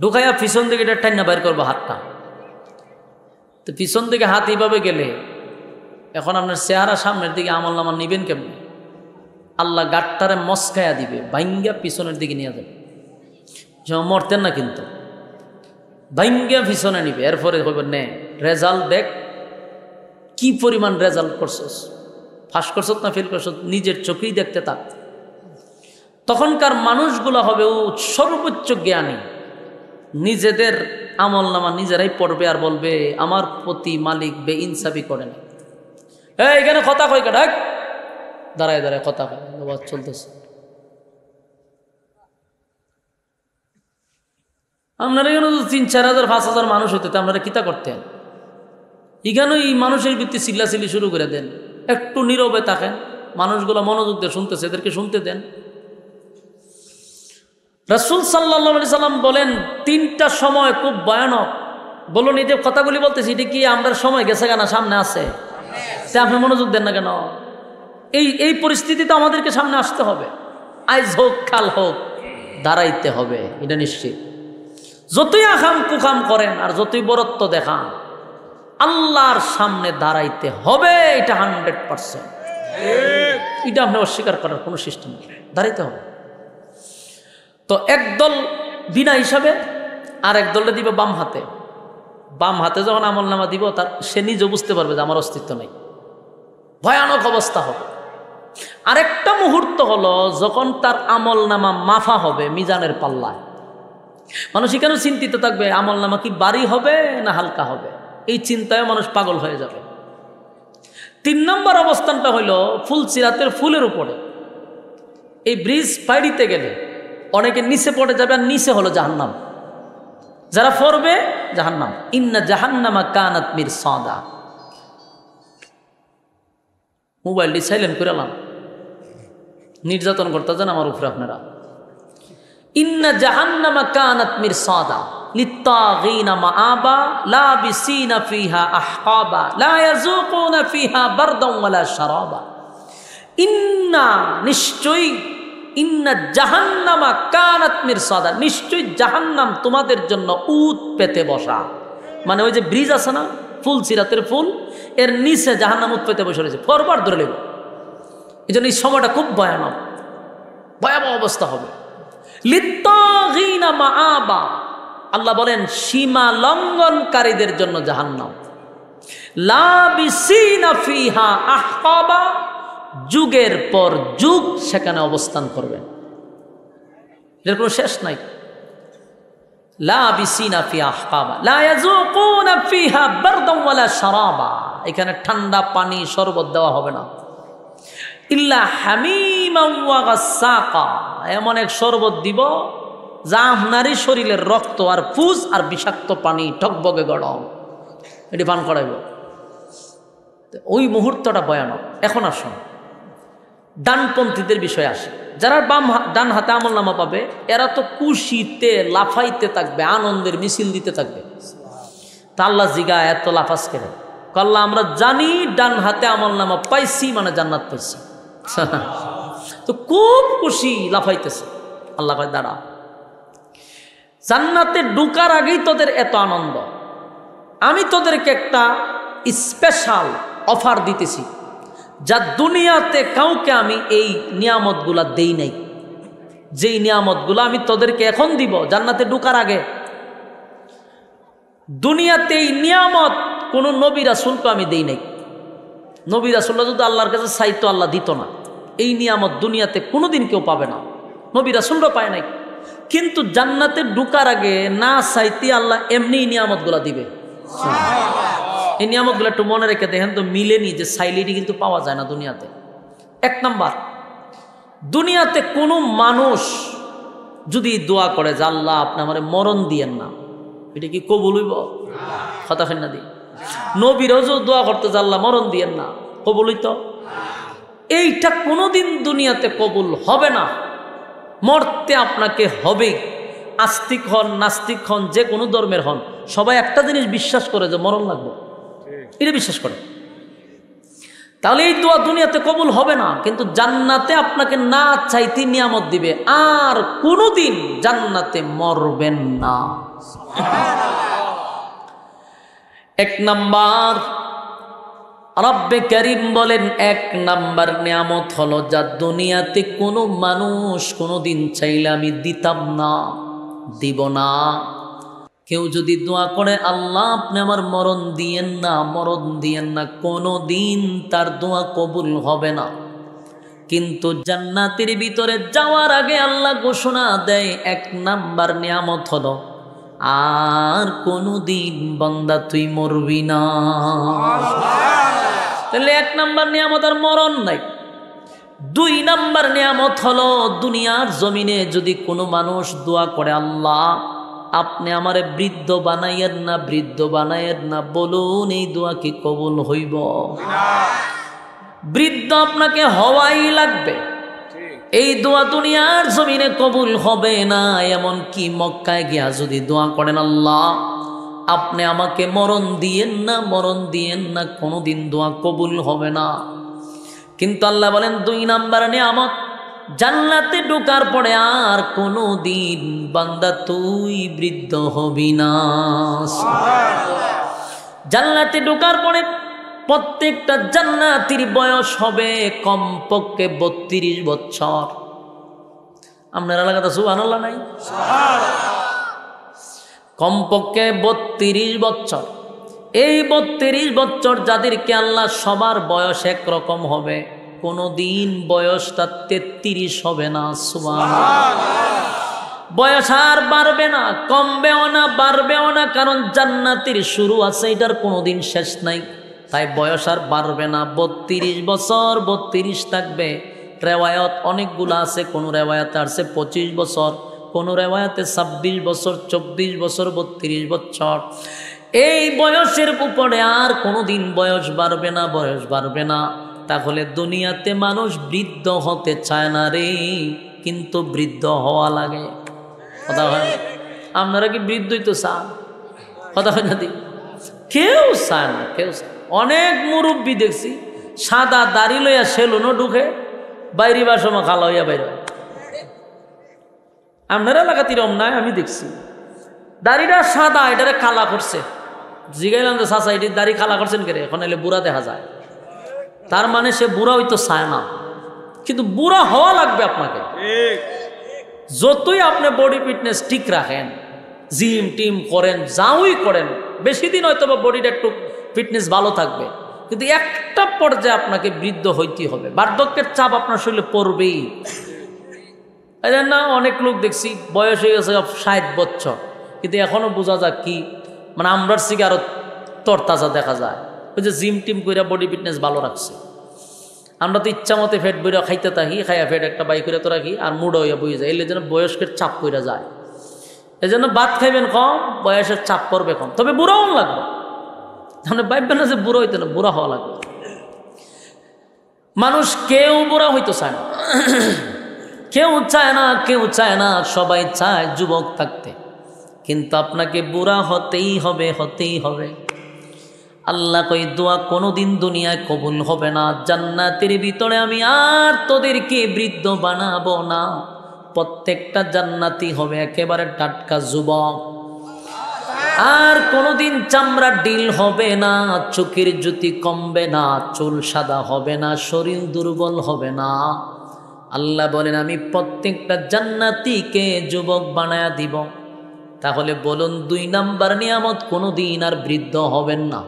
ঢুকাইয়া পিছন দিকে এটা টাইনা বাইর করবো হাতটা। তো পিছন দিকে হাত এইভাবে গেলে এখন আপনার চেহারা সামনের দিকে আমল নামা নিবেন কেমনি? আল্লাহ গাটটারে মস্কায়া দিবে, ভাঙ্গা পিছনের দিকে নিয়ে যাবে। যেমন মরতেন না কিন্তু, ভাঙ্গা পিছনে নিবে। এরপরে হবে নে রেজাল্ট দেখ, কি পরিমাণ রেজাল্ট করছস, ফাঁস করছত না ফেল করছত, নিজের চোখেই দেখতে থাক। তখনকার মানুষগুলো হবে সর্বোচ্চ জ্ঞানী, নিজেদের আমল নামা নিজেরাই পড়বে আর বলবে আমার প্রতি মালিক বেইনসাফি করে না। এখানে কথা কয় কাটাক, দাঁড়ায় দাঁড়ায় কথা কয়, চলতেছে। আপনারা এখানে 3-4 হাজার 5,000 মানুষ হইতে আপনারা কিতা করতেন? এখানে এই মানুষের ভিত্তি চিল্লাচিল্লি শুরু করে দেন। একটু নীরবে থাকেন, মানুষগুলো মনোযোগ দিয়ে শুনতেছে, এদেরকে শুনতে দেন। রাসূল সাল্লাল্লাহু আলাইহি সাল্লাম বলেন 3টা সময় খুব ভয়ানক। বলুন এই যে কথাগুলি বলতেছি, এটা কি আমরা সময় গেছে কেনা সামনে আছে? আপনি মনোযোগ দেন না কেন? এই পরিস্থিতি তো আমাদেরকে সামনে আসতে হবে। আইজ হোক কাল হোক দাঁড়াইতে হবে, এটা নিশ্চিত। যতই আখাম কুখাম করেন আর যতই বরত্ব দেখান, আল্লাহর সামনে দাঁড়াইতে হবে, এটা 100%। এটা আপনি অস্বীকার করার কোনো সিস্টেম নেই, দাঁড়াইতে হবে। তো একদল বিনা হিসাবে আর এক দলে দিবে বাম হাতে। বাম হাতে যখন আমল নামা দিব তার সে নিজে বুঝতে পারবে যে আমার অস্তিত্ব নেই, ভয়ানক অবস্থা হবে। আরেকটা মুহূর্ত হলো যখন তার আমল নামা মাফা হবে মিজানের পাল্লায়। মানুষ এখানেও চিন্তিত থাকবে আমল নামা কি ভারী হবে না হালকা হবে, এই চিন্তায় মানুষ পাগল হয়ে যাবে। 3 নম্বর অবস্থানটা হলো ফুলসিরাতের ফুলের উপরে। এই ব্রিজ পাইড়িতে গেলে অনেকে নিচে পড়ে যাবে, আর নিচে হলো জাহান্নাম। যারা পড়বে জাহান্নাম, ইন্না জাহান্নামা কানাত মিরসাদা। মোবাইলটি সাইলেন্ট করে এলাম, নির্যাতন করতেছেন আমার উপরে আপনারা। ইন্না জাহান্নামা কানাত মিরসাদা লিত্তাগিনা মাআবা লাবিসিনা ফিহা আহকাবা লা ইয়াযুকুনা ফিহা বারদান ওয়ালা শারাবা। ইন্না নিশ্চয়ই, ইন্না জাহান্নামা কানাত মিরসাদা, নিশ্চয়ই জাহান্নাম তোমাদের জন্য উত পেতে বসা। মানে ওই যে ব্রিজ আছে না ফুলসিরাতের ফুল, এর নিচে জাহান্নাম উত পেতে বসে রয়েছে, ফরবার ধরে নেব। এই জন্য এই সময়টা খুব ভয়ানক, ভয়াবহ অবস্থা হবে। লিত্তাগিনা মাআবা, আল্লাহ বলেন সীমা লঙ্ঘনকারীদের জন্য জাহান্নাম। লাবিসিনা ফিহা আহকাবা, যুগের পর যুগ সেখানে অবস্থান করবেন, এর কোনো শেষ নাই। লাবিসিনা ফিহা আহকাবা লা ইয়াযুকুনা ফিহা বারদান ওয়ালা শারাবা, এখানে ঠান্ডা পানি শরবত দেওয়া হবে না। ইল্লা হামিমান ওয়া গাসসাকা, এমন এক শরবত দিব যা আপনারই শরীরের রক্ত আর ফুস আর বিষাক্ত পানি টকবগে গরম, এটি পান করাইব। ওই মুহূর্তটা ভয়ানক। এখন আসুন ডানপন্থীদের বিষয়ে আসে। যারা ডান হাতে আমল নামা পাবে এরা তো খুশিতে লাফাইতে থাকবে, আনন্দের মিছিল দিতে থাকবে। তা আল্লাহ জিগা এত লাফাস করে আল্লাহ, আমরা জানি ডান হাতে আমল নামা পাইছি মানে জান্নাত পাইছি। তো খুব খুশি লাফাইতেছে। আল্লাহ কয় দাঁড়া, জান্নাতে ঢুকার আগেই তোদের এত আনন্দ, আমি তোদেরকে একটা স্পেশাল অফার দিতেছি যা দুনিয়াতে কাউকে আমি এই নিয়ামতগুলা দেই নাই। যেই নিয়ামতগুলো আমি তোদেরকে এখন দিব জান্নাতে ঢুকার আগে, দুনিয়াতে এই নিয়ামত কোনো নবী রাসূলকে আমি দেই নাই। নবী রাসূলরা যদি আল্লাহর কাছে চাইতো আল্লাহ দিত না। এই নিয়ামত দুনিয়াতে কোনোদিন কেউ পাবে না, নবী রাসূলরা পায় নাই। কিন্তু জান্নাতে ঢুকার আগে না চাইতে আল্লাহ এমনি নিয়ামতগুলা দিবে। এই নিয়ামতগুলো একটু মনে রেখে দেখেন তো, মিলেনি যে সাইলিটি কিন্তু পাওয়া যায় না দুনিয়াতে। 1 নাম্বার, দুনিয়াতে কোনো মানুষ যদি দোয়া করে যে আল্লাহ আপনি আমার মরণ দিয়েন না, এটা কি কবুল হইব? কথা ফেন না দি। নবীরও দোয়া করতে যে আল্লাহ মরণ দিয়েন না, কবুল হইত? এইটা কোনোদিন দুনিয়াতে কবুল হবে না। মরতে আপনাকে হবে। আস্তিক হন নাস্তিক হন যে কোনো ধর্মের হন, সবাই একটা জিনিস বিশ্বাস করে যে মরণ লাগবে, এটা বিশ্বাস করে। তাহলে এই দোয়া দুনিয়াতে কবুল হবে না, কিন্তু জান্নাতে আপনাকে না চাইতে নিয়ামত দিবে, আর কোনোদিন জান্নাতে মরবেন না। 1 নাম্বার, রব্বে কারীম বলেন 1 নাম্বার নিয়ামত হলো যা দুনিয়াতে কোনো মানুষ কোনোদিন চাইলে আমি দিতাম না, দিব না। কেউ যদি দোয়া করে আল্লাহ আপনি আমার মরণ দিয়েন না, মরণ দিয়েন না, কোনো দিন তার দোয়া কবুল হবে না। কিন্তু জান্নাতের ভিতরে যাওয়ার আগে আল্লাহ ঘোষণা দেয় 1 নাম্বার নিয়ামত হলো আর কোনো দিন বান্দা তুই মরবি না। তাহলে 1 নাম্বার নিয়ামত আর মরণ নাই। 2 নাম্বার নিয়ামত হলো দুনিয়ার জমিনে যদি কোনো মানুষ দোয়া করে আল্লাহ আপনি আমারে বৃদ্ধ বানাইয়েন না, বৃদ্ধ বানাইয়েন না, বলুন এই দোয়া কি কবুল হইব? বৃদ্ধ আপনাকে হওয়াই লাগবে। এই দোয়া দুনিয়ার জমিনে কবুল হবে না। এমন কি মক্কায় গিয়া যদি দোয়া করেন আল্লাহ আপনি আমাকে মরণ দিয়েন না, মরণ দিয়েন না, কোনোদিন দোয়া কবুল হবে না। কিন্তু আল্লাহ বলেন 2 নাম্বার নিয়ামত, জান্নাতে ঢোকার পরে আর কোনো দিন বান্দা তুই বৃদ্ধ হবি না। জান্নাতে ঢোকার পরে প্রত্যেকটা জান্নাতীর বয়স হবে কমপক্ষে 32 বছর। আপনার এলাকাতে সুবহানাল্লাহ নাই? কমপক্ষে 32 বছর। এই 32 বছর যাদেরকে আল্লাহ সবার বয়স একরকম হবে, কোনো দিন বয়সটা 33 হবে না। সুবহানাল্লাহ। বয়স আর বাড়বে না, কমবেও না, বাড়বেও না, কারণ জান্নাতের শুরু আছে, এটার কোনোদিন শেষ নাই। তাই বয়স আর বাড়বে না, 32 বছর 32 থাকবে। রেওয়ায়ত অনেকগুলো আছে, কোনো রেওয়ায়তে আসছে 25 বছর, কোনো রেওয়ায়তে 26 বছর, 24 বছর, 32 বছর। এই বয়সের উপরে আর কোনোদিন বয়স বাড়বে না, বয়স বাড়বে না। তাহলে দুনিয়াতে মানুষ বৃদ্ধ হতে চায় না রে, কিন্তু বৃদ্ধ হওয়া লাগে। কথা হয়, আপনারা কি বৃদ্ধই তো চান? কথা হয় না? কেউ চায় না, কেউ চায়। অনেক মুরব্বী দেখছি সাদা দাড়ি লইয়া সেলুনও ঢুকে, বাইরে বাসমা খালা হইয়া বাইরে। আপনারা এলাকাতে এরকম নাই? আমি দেখছি দাড়িটা সাদা, এটারে কালা করছে। জিগাইলাম যে চাচা এটির দাড়ি কালা করছেন কে? এখন এলে বুড়া দেখা যায়। তার মানে সে বুড়া হইতো চায় না, কিন্তু বুড়া হওয়া লাগবে আপনাকে। যতই আপনি বডি ফিটনেস ঠিক রাখেন, জিম টিম করেন, যাওই করেন, বেশি দিন হয়তো বা বডিটা একটু ফিটনেস ভালো থাকবে, কিন্তু একটা পর্যায়ে আপনাকে বৃদ্ধ হইতেই হবে। বার্ধক্যের চাপ আপনার শরীরে পড়বেই। না, অনেক লোক দেখছি বয়স হয়ে গেছে 60 বছর, কিন্তু এখনো বোঝা যায় কি, মানে আমরার থেকে আরো তরতাজা দেখা যায়। ওই যে জিম টিম করে বডি ফিটনেস ভালো রাখছে। আমরা তো ইচ্ছা মতে ফেট বইরা খাইতে থাকি, খাইয়া ফেট একটা বাই করে তো রাখি, আর মুড হইয়া বই যায়। এলে যেন বয়স্কের চাপ পইরা যায়। এই জন্য ভাত খাইবেন কম, বয়সের চাপ পড়বে কম, তবে বুড়াও লাগবে। তাহলে ভাববেন না যে বুড়ো হইতে না, বুড়া হওয়া লাগবে। মানুষ কেউ বুড়া হইতে চায় না, কেউ চায় না, কেউ চায় না, সবাই চায় যুবক থাকতে। কিন্তু আপনাকে বুড়া হতেই হবে, হতেই হবে। আল্লাহ কই দোয়া কোনোদিন দুনিয়ায় কবুল হবে না। জান্নাতের ভিতরে আমি আর তোদেরকে বৃদ্ধ বানাবো না, প্রত্যেকটা জান্নাতি হবে একেবারে টাটকা যুবক। আর কোনোদিন চামড়া ডিল হবে না, চোখের জ্যোতি কমবে না, চুল সাদা হবে না, শরীর দুর্বল হবে না। আল্লাহ বলেন আমি প্রত্যেকটা জান্নাতীকে যুবক বানায়া দিব। তাহলে বলুন 2 নাম্বার নিয়ামত, কোনোদিন আর বৃদ্ধ হবেন না।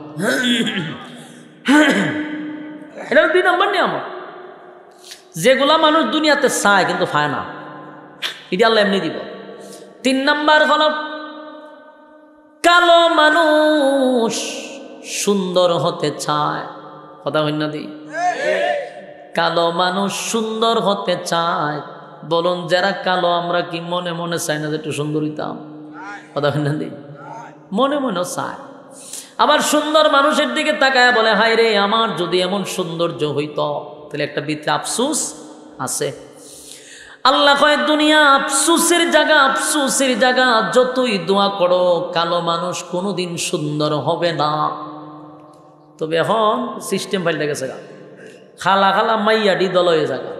এটা 2 নাম্বার নিয়ামত, যেগুলা মানুষ দুনিয়াতে চায় কিন্তু পায় না, এটা আল্লাহ এমনি দিব। 3 নাম্বার হলো কালো মানুষ সুন্দর হতে চায়। কথা হয় না? কালো মানুষ সুন্দর হতে চায়। বলুন যারা কালো, আমরা কি মনে মনে চাই না যে একটু সুন্দর হইতাম? কথা হয় না? মনে মনে চায়। আবার সুন্দর মানুষের দিকে তাকায় বলে হায় রে, আমার যদি এমন সৌন্দর্য হইত। তাহলে একটা ভিতরে আফসোস আছে। আল্লাহ কয় দুনিয়া আফসোসের জায়গা, আফসোসের জায়গা। যতই দোয়া করো, কালো মানুষ কোনোদিন সুন্দর হবে না। তবে এখন সিস্টেম পাল্টে গেছে, খালা খালা মাইয়া ডি দল হয়ে যাবে।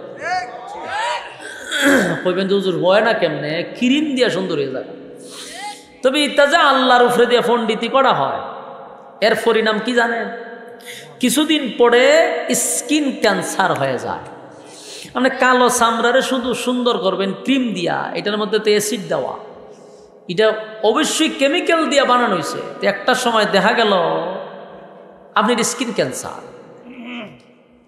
কইবেন যে হুজুর হয় না কেমনে, ক্রিম দিয়া সুন্দর হয়ে যাবে। তবে ইটা যে আল্লাহর উপরে দিয়ে পণ্ডিতি করা হয়, এর পরিণাম কি জানেন? কিছুদিন পরে স্কিন ক্যান্সার হয়ে যায়। আপনি কালো চামড়ারে শুধু সুন্দর করবেন ক্রিম দিয়া, এটার মধ্যে তো অ্যাসিড দেওয়া, এটা অবশ্যই কেমিক্যাল দিয়া বানানো হয়েছে। একটা সময় দেখা গেল আপনার স্কিন ক্যান্সার।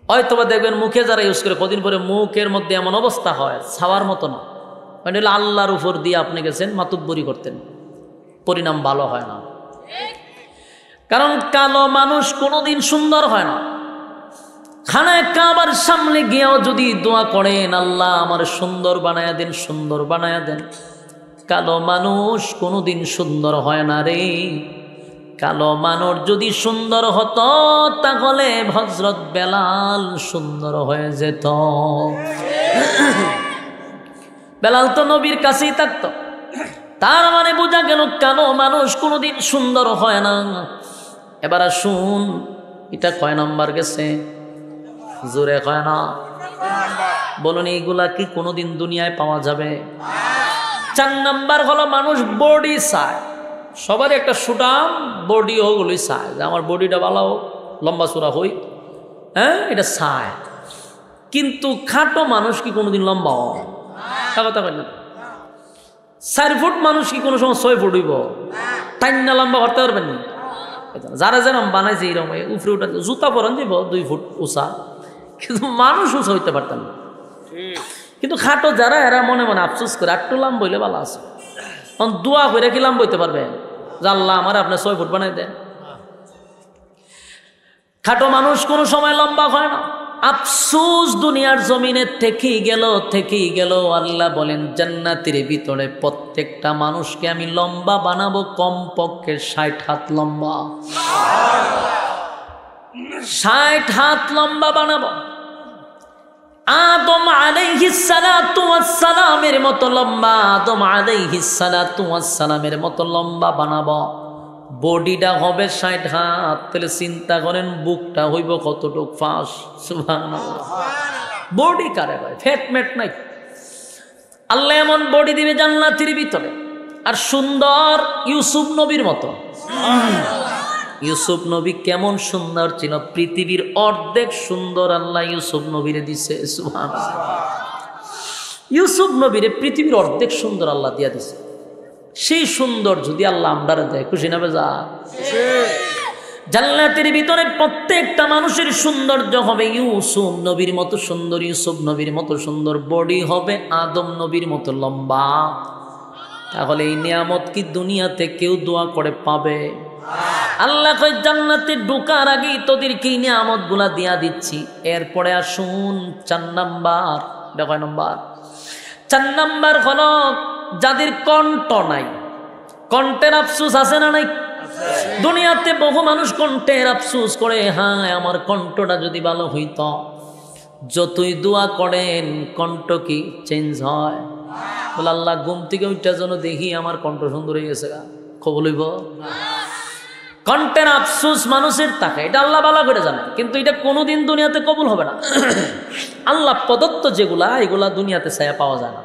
হয়তোবা দেখবেন মুখে যারা ইউজ করে, কদিন পরে মুখের মধ্যে এমন অবস্থা হয় ছাওয়ার মতো না, মানে হলো আল্লাহর উপর দিয়ে আপনি গেছেন মাতুব্বরি করতেন, পরিণাম ভালো হয় না। কারণ কালো মানুষ কোনোদিন সুন্দর হয় না। খানায় কাবার সামনে গিয়েও যদি দোয়া করেন আল্লাহ আমার সুন্দর বানায়া দেন, সুন্দর বানায়া দেন, কালো মানুষ কোনোদিন সুন্দর হয় না রে। কালো মানুষ যদি সুন্দর হতো তাহলে হযরত বেলাল সুন্দর হয়ে যেত। বেলাল তো নবীর কাছেই থাকতো। তার মানে বোঝা গেল কালো মানুষ কোনোদিন সুন্দর হয় না। এবার শুন, এটা কয় নাম্বার গেছে? জোরে কয় না? বলুন এইগুলা কি কোনোদিন দুনিয়ায় পাওয়া যাবে? 4 নাম্বার হলো মানুষ বডি চায়। সবার একটা সুটাম বডি ওগুলোই চায় যে আমার বডিটা ভালো হোক, লম্বা চূড়া হই, হ্যাঁ এটা চায়। কিন্তু খাটো মানুষ কি কোনোদিন লম্বা হয়? কথা কয় না। 4 ফুট মানুষ কি কোনো সময় 6 ফুট হইব? টাইনা লম্বা করতে পারবেন না। যারা যেরকম বানাইছে এরকম উপরে উঠা জুতা পরান দিব 2 ফুট উঁচা, কিন্তু মানুষ উঁচা হইতে পারতেন না। কিন্তু খাটো যারা এরা মনে মনে আফসোস করে একটু লম্বা হইলে ভালো আছে। তখন দোয়া করে কি লম্বা হইতে পারবেন যে আল্লাহ আমার আপনি 6 ফুট বানাই দেন। খাটো মানুষ কোনো সময় লম্বা হয় না। আফসোস দুনিয়ার জমিনে থেকেই গেল। আল্লাহ বলেন জান্নাতের ভিতরে প্রত্যেকটা মানুষকে আমি লম্বা বানাবো, কমপক্ষে 60 হাত লম্বা, 60 হাত লম্বা বানাবো। আদম আলাইহিস সালাতু ওয়াস সালামের মতো লম্বা, আদম আলাইহিস সালাতু ওয়াস সালামের মতো লম্বা বানাবো। বডিটা হবে 60 হাত। তাহলে চিন্তা করেন বুকটা হইব কতটুক ফাঁস। সুবহানাল্লাহ। বডি কারে ভাই, ফ্যাট ম্যাট নাই। আল্লাহ এমন বডি দিবে জান্নাতের ভিতরে, আর সুন্দর ইউসুফ নবীর মতো। ইউসুফ নবী কেমন সুন্দর ছিল, পৃথিবীর অর্ধেক সুন্দর আল্লাহ ইউসুফ নবীরে দিছে। সুবহানাল্লাহ। ইউসুফ নবীরে পৃথিবীর অর্ধেক সুন্দর আল্লাহ দিয়া দিছে। সেই সুন্দর যদি আল্লাহ আমরারে দেয়, খুশি না বেজা? জান্নাতের ভিতরে প্রত্যেকটা মানুষের সৌন্দর্য হবে ইউসুফ নবীর মতো সুন্দর, ইউসুফ নবীর মতো সুন্দর। বডি হবে আদম নবীর মতো লম্বা। তাহলে এই নিয়ামত কি দুনিয়াতে কেউ দোয়া করে পাবে? আল্লাহ কয় জান্নাতে ঢোকার আগেই তোদেরকে এই নিয়ামত গুলা দিয়া দিচ্ছি। এরপরে আসুন 4 নাম্বার। কয় নাম্বার? 4 নাম্বার হলো যাদের কণ্ঠ নাই। কণ্ঠের আফসোস আছে না নাই? দুনিয়াতে বহু মানুষ কণ্ঠের আফসোস করে, হ্যাঁ আমার কণ্ঠটা যদি ভালো হইত। যতই দোয়া করেন কণ্ঠ কি চেঞ্জ হয়? বলে আল্লাহ ঘুম থেকে ওইটা যেন দেখি আমার কণ্ঠ সুন্দর হয়ে গেছে, কবুল হইব? কণ্ঠের আফসোস মানুষের থাকে, এটা আল্লাহ ভালো করে জানে, কিন্তু এটা কোনোদিন দুনিয়াতে কবুল হবে না। আল্লাহ প্রদত্ত যেগুলা, এগুলা দুনিয়াতে ছায়া পাওয়া যায় না।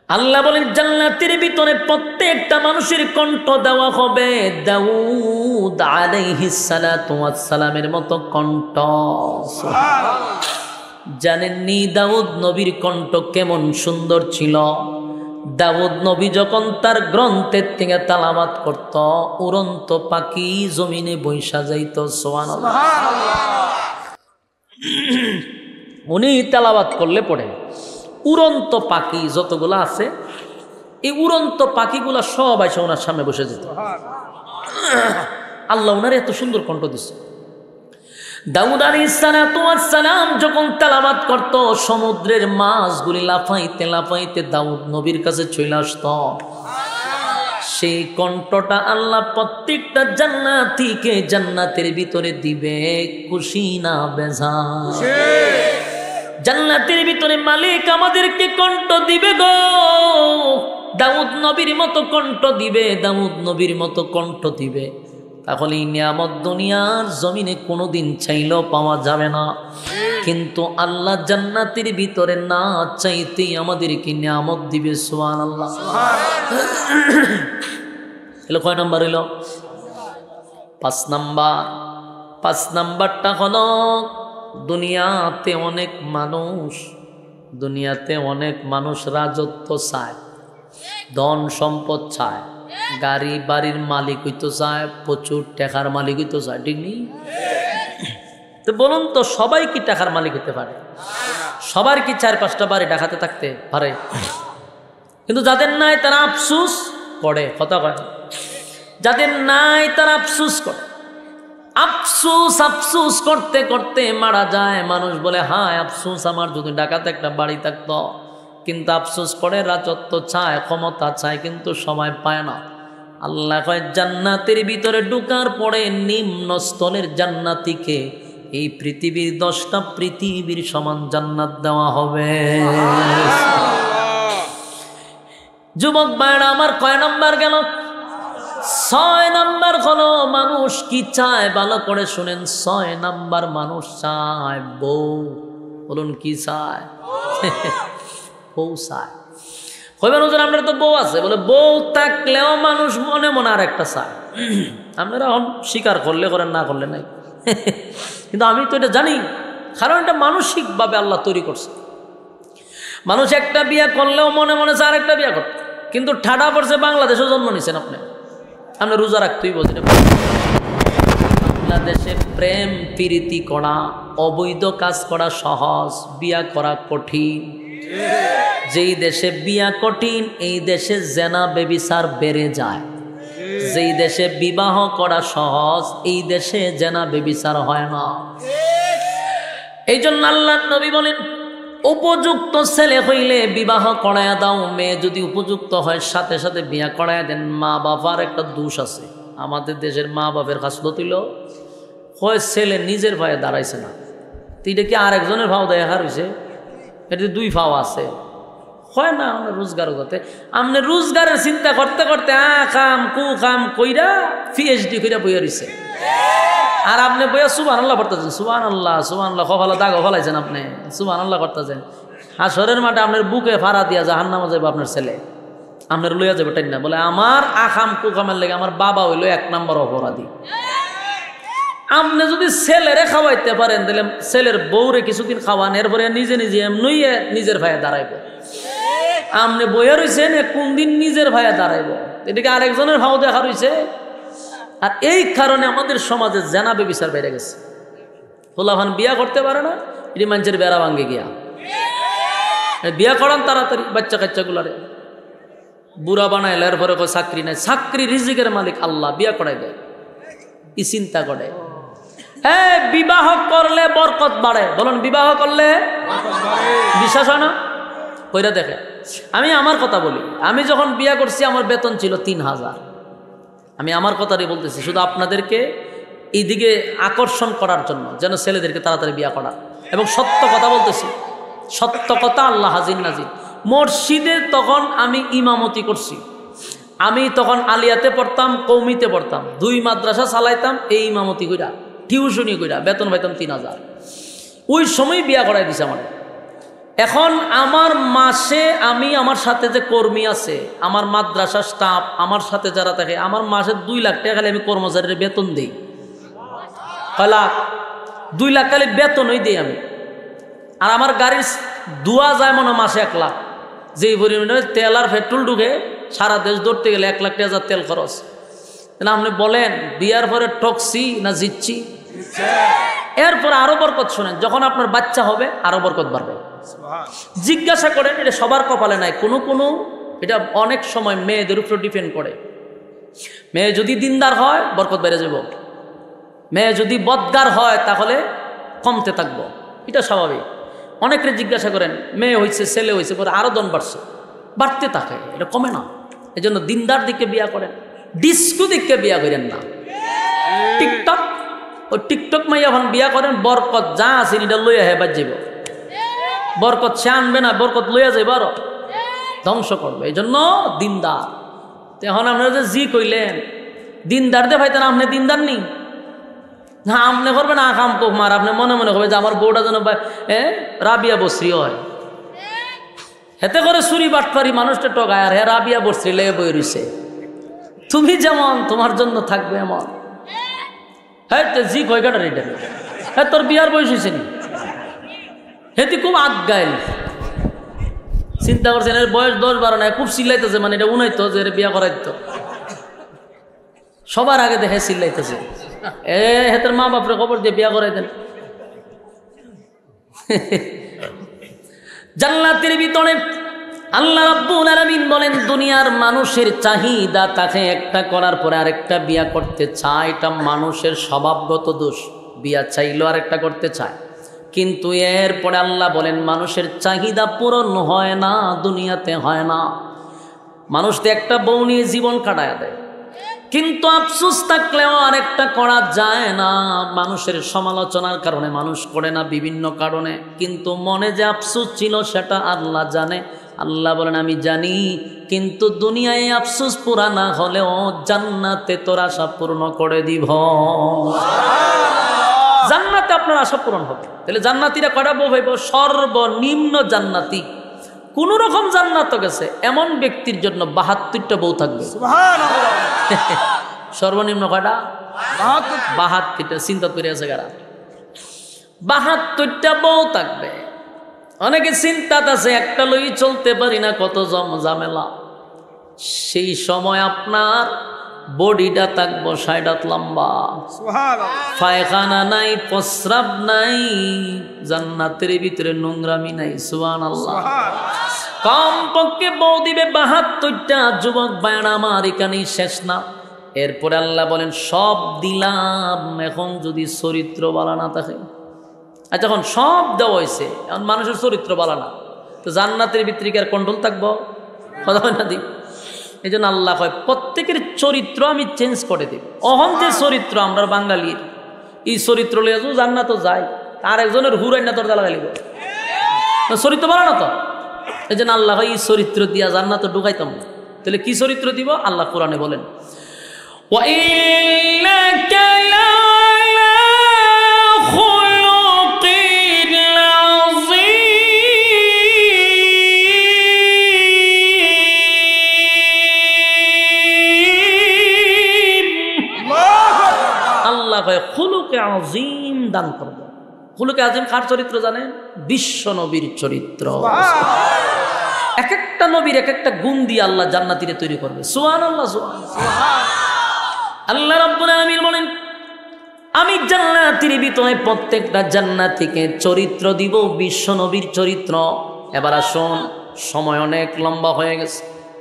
আল্লাহ বলেন জান্নাতের ভিতরে প্রত্যেকটা মানুষের কণ্ঠ দেওয়া হবে দাউদ আলাইহিস সালাতু ওয়াস সালামের মতো কণ্ঠ। জানেননি দাউদ নবীর কণ্ঠ কেমন সুন্দর ছিল? দাউদ নবী যখন তার গ্রন্থের থেকে তেলাওয়াত করত, উড়ন্ত পাখি জমিনে বৈশা যাইত। সুবহানাল্লাহ। উনি তেলাওয়াত করলে পড়ে উড়ন্ত পাখি যতগুলো আছে, এই উড়ন্ত পাখিগুলা সব এসে ওনার সামনে বসে যেত। আল্লাহ ওনার এত সুন্দর কণ্ঠ দিচ্ছে। দাউদ আলাইহিস সালাম যখন তেলাওয়াত করত, সমুদ্রের মাছগুলি লাফাইতে লাফাইতে দাউদ নবীর কাছে চলে আসত। সেই কণ্ঠটা আল্লাহ প্রত্যেকটা জান্নাতীকে জান্নাতের ভিতরে দিবে, খুশি না বেজার? জান্নাতের ভিতরে মালিক আমাদেরকে কণ্ঠ দিবে গো, দাউদ নবীর মতো কণ্ঠ দিবে, দাউদ নবীর মতো কণ্ঠ দিবে। তাহলে এই নিয়ামত দুনিয়ার জমিনে কোনোদিন চাইলেও পাওয়া যাবে না। কিন্তু আল্লাহ জান্নাতের ভিতরে না চাইতেই আমাদেরকে নিয়ামত দিবে। সুবহানাল্লাহ। এলো কয় নাম্বার হইল? 5 নাম্বার। 5 নাম্বারটা হলো দুনিয়াতে অনেক মানুষ রাজত্ব চায়, ধন সম্পদ চায়, গাড়ি বাড়ির মালিক হইতে চায়, প্রচুর টাকার মালিক হইতে চায়, ঠিক নেই? তো বলুন তো, সবাই কি টাকার মালিক হতে পারে? সবার কি 4-5টা বাড়ি ঢাকাতে থাকতে পারে? কিন্তু যাদের নাই তারা আফসুস করে, কথা কয়। যাদের নাই তারা আফসুস করে। আফসুস করতে করতে মারা যায়। মানুষ বলে হায় আফসুস, আমার যদি ঢাকাতে একটা বাড়ি থাকতো। কিন্তু আফসুস করে রাজত্ব চায়, ক্ষমতা চায়, কিন্তু সময় পায় না। আল্লাহ কয় জান্নাতের ভিতরে ঢোকার পরে নিম্ন স্তরের জান্নাতীকে এই পৃথিবীর 10টা পৃথিবীর সমান জান্নাত দেওয়া হবে। যুবক ভাইরা আমার, কয় নাম্বার গেল? 6 নাম্বার হলো মানুষ কি চায়, ভালো করে শুনেন। 6 নাম্বার মানুষ চায় বউ। বলুন কি চায়? বউ চায়। কইবেন হুজুর আপনার তো বউ আছে। বলে বউ থাকলেও মানুষ মনে মনে আর একটা চায়। আপনারা স্বীকার করলে করেন, না করলে নাই। কিন্তু আমি তো এটা জানি, কারণ এটা মানসিকভাবে আল্লাহ তৈরি করছে। মানুষ একটা বিয়ে করলেও মনে মনে চায় আরেকটা বিয়ে করতে। কিন্তু ঠাডা পড়ছে বাংলাদেশেও জন্ম নিছেন আপনি। আমরা রোজা রাখতেই বলছি না। বাংলাদেশে প্রেম প্রীতি করা, অবৈধ কাজ করা সহজ, বিয়া করা কঠিন। যেই দেশে বিয়া কঠিন এই দেশে জেনা বেবিচার বেড়ে যায়। যেই দেশে বিবাহ করা সহজ এই দেশে জেনা বেবিচার হয় না। এই জন্য আল্লাহর নবী বলেন, উপযুক্ত ছেলে হইলে বিবাহ করায়া দাও, মেয়ে যদি উপযুক্ত হয় সাথে সাথে বিয়া করায়া দেন। মা বাবার একটা দোষ আছে, আমাদের দেশের মা বাপের খাসলত হইল হয় ছেলে নিজের ভাইয়ে দাঁড়াইছে না, তো এটা কি আরেকজনের ভাও দেখা হয়েছে? এটা দুই ভাও আছে, হয় না আমরা রোজগার করতে, আপনি রোজগারের চিন্তা করতে করতে খাম কু খাম কইরা PhD কইরা বইয়া রইছে, আর আপনি বইয়া সুবহানাল্লাহ পড়তেছেন। সুবহানাল্লাহ সুবহানাল্লাহ কপালে দাগ ফলাইছেন, আপনি সুবহানাল্লাহ করতেছেন। হাসরের মাঠে আপনার বুকে ফাড়া দিয়া জাহান্নামে যাবে আপনার ছেলে, আপনার লইয়া যাবে টাই না, বলে আমার আখাম কুখামের লেগে আমার বাবা হইল 1 নম্বর অপরাধী। আপনি যদি ছেলেরে খাওয়াইতে পারেন তাহলে ছেলের বউরে কিছুদিন খাওয়ান, এরপরে নিজে নিজে এমনি নিজের ভাইয়ে দাঁড়াইব। আপনি বইয়া রয়েছেন কোন দিন নিজের ভাইয়ে দাঁড়াইব, এটাকে আরেকজনের ভাও দেখা রয়েছে। আর এই কারণে আমাদের সমাজে জেনা বেবিচার বেড়ে গেছে। পোলাপান বিয়া করতে পারে না, এটি মানুষের বেড়া ভাঙ্গে গিয়া বিয়া করান তাড়াতাড়ি বাচ্চা কাচ্চাগুলারে বুড়া বানায়, এরপরে চাকরি নাই। চাকরি রিজিকের মালিক আল্লাহ, বিয়া করাই দেয় ই চিন্তা করে। হ্যাঁ, বিবাহ করলে বরকত বাড়ে, বলুন বিবাহ করলে বিশ্বাস হয় না? কইরা দেখে। আমি আমার কথা বলি, আমি যখন বিয়া করছি আমার বেতন ছিল 3000। আমি আমার কথাটাই বলতেছি, শুধু আপনাদেরকে এইদিকে আকর্ষণ করার জন্য, যেন ছেলেদেরকে তাড়াতাড়ি বিয়া করা। এবং সত্য কথা বলতেছি, সত্য কথা, আল্লাহ হাজির নাজির। মসজিদে তখন আমি ইমামতি করছি, আমি তখন আলিয়াতে পড়তাম, কৌমিতে পড়তাম, 2 মাদ্রাসা চালাইতাম। এই ইমামতি কইরা টিউশনি কইরা বেতন পাইতাম 3000। ওই সময় বিয়া করাই দিছে আমার। এখন আমার মাসে আমি, আমার সাথে যে কর্মী আছে, আমার মাদ্রাসা স্টাফ, আমার সাথে যারা থাকে, আমার মাসে 2 লাখ টাকা খালি আমি কর্মচারীর বেতন দিই। 2 লাখ খালি বেতনই দিই আমি। আর আমার গাড়ির ধোয়া যায় মনে মাসে 1 লাখ, যেই পরিমাণে তেল আর পেট্রোল ঢুকে সারা দেশ ধরতে গেলে 1 লাখ টাকা তেল খরচ। তাহলে আপনি বলেন বিয়ার পরে ঠকছি না জিতছি? এরপরে আরো বরকত শোনেন, যখন আপনার বাচ্চা হবে আরো বরকত বাড়বে। জিজ্ঞাসা করেন, এটা সবার কপালে নাই, কোনো এটা অনেক সময় মেয়েদের উপর ডিপেন্ড করে। মেয়ে যদি দিনদার হয় বরকত বেড়ে যাব, মেয়ে যদি বদগার হয় তাহলে কমতে থাকবো, এটা স্বাভাবিক। অনেকে জিজ্ঞাসা করেন মেয়ে হয়েছে ছেলে হয়েছে পরে আরো দন বাড়তে থাকে, এটা কমে না। এই জন্য দিনদার দিকে বিয়া করেন, ডিস্কো দিকে বিয়া করেন না। টিকটক, ওই টিকটক মাইয়া ভান বিয়া করেন, বরকত যা আছে এটা লইয়া হেবার যাব, বরকত সে আনবে না, বরকত লইয়া যাইব আরো ধ্বংস করবে। এই জন্য দিনদার। এখন আপনারা যে জি কইলেন দিনদার দে ভাইতেন, আপনি দিনদার নি না, আপনি করবেন আকাম কুমার, আপনি মনে মনে হবে যে আমার বউটা যেন রাবিয়া বসরি হয়, হেতে করে চুরি বাটপারি মানুষটা টকায়, আর হ্যাঁ রাবিয়া বসরি লেগে বই রইছে। তুমি যেমন তোমার জন্য থাকবে এমন। হ্যাঁ জি কয় কাটার এটা, হ্যাঁ তোর বিয়ার বয়স হয়েছে নি, হেতি খুব আজ্ঞাইল চিন্তা করছেন, এর বয়স 10-12 না, খুব চিল্লাইতেছে, মানে এটা উনাইতো যে বিয়া করাইতো। সবার আগে দেখে চিল্লাইতেছে, হেতের মা বাপরে খবর দিয়ে বিয়া করাই দেন। জান্নাতের ভিতরে আল্লাহ রাব্বুল আলামিন বলেন, দুনিয়ার মানুষের চাহিদা তাকে একটা করার পরে আরেকটা বিয়া করতে চায়, এটা মানুষের স্বভাবগত দোষ। বিয়া চাইলেও আরেকটা করতে চায়, কিন্তু এরপরে আল্লাহ বলেন মানুষের চাহিদা পূরণ হয় না, দুনিয়াতে হয় না। মানুষ তো একটা বউ নিয়ে জীবন কাটায় দেয়, কিন্তু আফসোস থাকলেও আরেকটা করা যায় না। মানুষের সমালোচনার কারণে মানুষ করে না, বিভিন্ন কারণে, কিন্তু মনে যে আফসোস ছিল সেটা আল্লাহ জানে। আল্লাহ বলেন আমি জানি, কিন্তু দুনিয়ায় আফসোস পুরা না হলেও জান্নাতে তোর আশা পূর্ণ করে দিব। জান্নাতে আপনার আশা পূরণ হবে। তাহলে জান্নাতীরা কয়টা বউ ভাইব? সর্বনিম্ন জান্নাতি, কোন রকম জান্নাত গেছে এমন ব্যক্তির জন্য 72টা বউ থাকবে। সর্বনিম্ন কয়টা? 72টা। চিন্তা করে আছে কারা? 72টা বউ থাকবে। অনেকে চিন্তাত আছে একটা লই চলতে পারি না, কত ঝামেলা। সেই সময় আপনার বডিটা থাকবো 60 হাত লম্বা, পায়খানা নাই, প্রস্রাব নাই, জান্নাতের ভিতরে নোংরামি নাই। সুবহানাল্লাহ। কমপক্ষে বউ দিবে 72টা। যুবক ভাইরা আমার, এখানেই শেষ না। এরপরে আল্লাহ বলেন সব দিলাম, এখন যদি চরিত্র ভালো না থাকে। আচ্ছা, এখন সব দেওয়া হয়েছে, এখন মানুষের চরিত্র ভালো না, তো জান্নাতের ভিতরে কি আর কন্ট্রোল থাকবো? কথা হয় না দি? এই জন্য আল্লাহ কয় প্রত্যেকের চরিত্র আমি চেঞ্জ করে দেব। অহন যে চরিত্র আমরা বাঙালির, এই চরিত্র লইয়া তো জান্নাতও যায়, আর একজনের হুরাই না তোর জ্বালা গালিব, চরিত্র ভালো না তো। এই জন্য আল্লাহ এই চরিত্র দিয়া জান্নাত ঢুকাইতাম না। তাহলে কি চরিত্র দিব? আল্লাহ কোরআনে বলেন খুলুকে আযীম দান করব। খুলুকে আযীম কার চরিত্র জানেন? বিশ্ব নবীর চরিত্র। এক একটা নবীর এক একটা গুণ দিয়ে আল্লাহ জান্নাতীরে তৈরি করবে। সুবহানাল্লাহ, সুবহানাল্লাহ। আল্লাহ রাব্বুল আলামিন বলেন আমি জান্নাতীর ভিতরে প্রত্যেকটা জান্নাতীকে চরিত্র দিব বিশ্ব নবীর চরিত্র। এবার আসুন, সময় অনেক লম্বা হয়ে গেছে,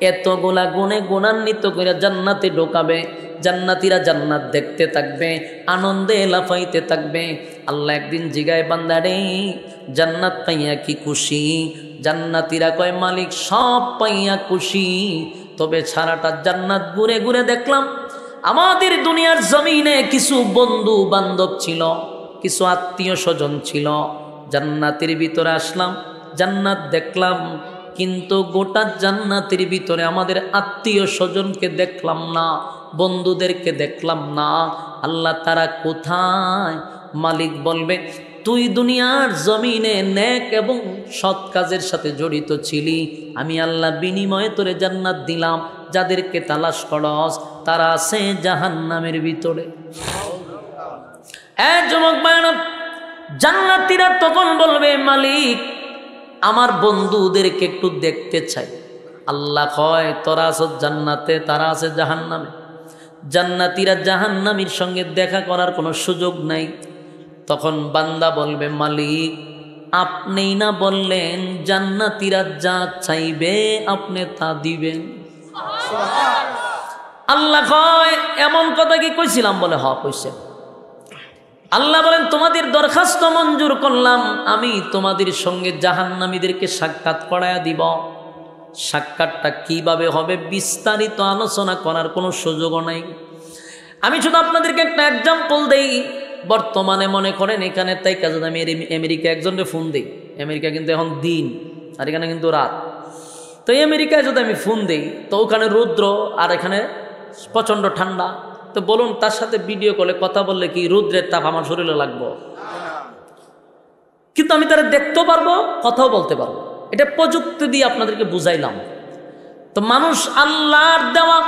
এতগুলা গুণে গুণান্বিত করে জান্নাতে ঢোকাবে। জান্নাতীরা জান্নাত দেখতে থাকবে, আনন্দে লাফাইতে থাকবে। আল্লাহ একদিন জিগায় বান্দারে জান্নাত পাইয়া কি খুশি? জান্নাতীরা কয় মালিক সব পাইয়া খুশি, তবে সারাটা জান্নাত ঘুরে ঘুরে দেখলাম আমাদের দুনিয়ার জমিনে কিছু বন্ধু বান্ধব ছিল, কিছু আত্মীয় স্বজন ছিল। জান্নাতের ভিতরে আসলাম, জান্নাত দেখলাম, কিন্তু গোটা জান্নাতের ভিতরে আমাদের আত্মীয় স্বজনকে দেখলাম না, বন্ধুদেরকে দেখলাম না। আল্লাহ তারা কোথায়? মালিক বলবে তুই দুনিয়ার জমিনে নেক এবং সৎ কাজের সাথে জড়িত ছিলি, আমি আল্লাহ বিনিময়ে তোরে জান্নাত দিলাম। যাদেরকে তালাশ করস তারা আছে জাহান্নামের ভিতরে। যুবক ভাইরা, জান্নাতীরা তখন বলবে মালিক আমার বন্ধুদেরকে একটু দেখতে চাই। আল্লাহ কয় তোরা আছো জান্নাতে, তারা আছে জাহান্নামে। জান্নাতীরা জাহান্নামীর সঙ্গে দেখা করার কোনো সুযোগ নাই। তখন বান্দা বলবে মালিক আপনিই না বললেন জান্নাতীরা যা চাইবে আপনি তা দিবেন? আল্লাহ কয় এমন কথা কি কইছিলাম? বলে হ কইছে। আল্লাহ বলেন তোমাদের দরখাস্ত মঞ্জুর করলাম, আমি তোমাদের সঙ্গে জাহান্নামীদেরকে সাক্ষাৎ করায়া দিব। সাক্ষাৎটা কিভাবে হবে বিস্তারিত আলোচনা করার কোনো সুযোগও নাই। আমি শুধু আপনাদেরকে একটা এক্সাম্পল দেই। বর্তমানে মনে করেন এখানে তাই কাজ, আমি আমেরিকা একজনকে ফোন দিই, আমেরিকা কিন্তু এখন দিন আর এখানে কিন্তু রাত। তো আমেরিকায় যদি আমি ফোন দিই তো ওখানে রৌদ্র আর এখানে প্রচণ্ড ঠান্ডা। তো বলুন তার সাথে ভিডিও কলে কথা বললে কি রৌদ্রের তাপ আমার শরীরে লাগবো? কিন্তু আমি তারা দেখতেও পারবো, কথাও বলতে পারবো। এটা প্রযুক্তি দিয়ে আপনাদেরকে বুঝাইলাম। তো মানুষ আল্লাহর দেওয়া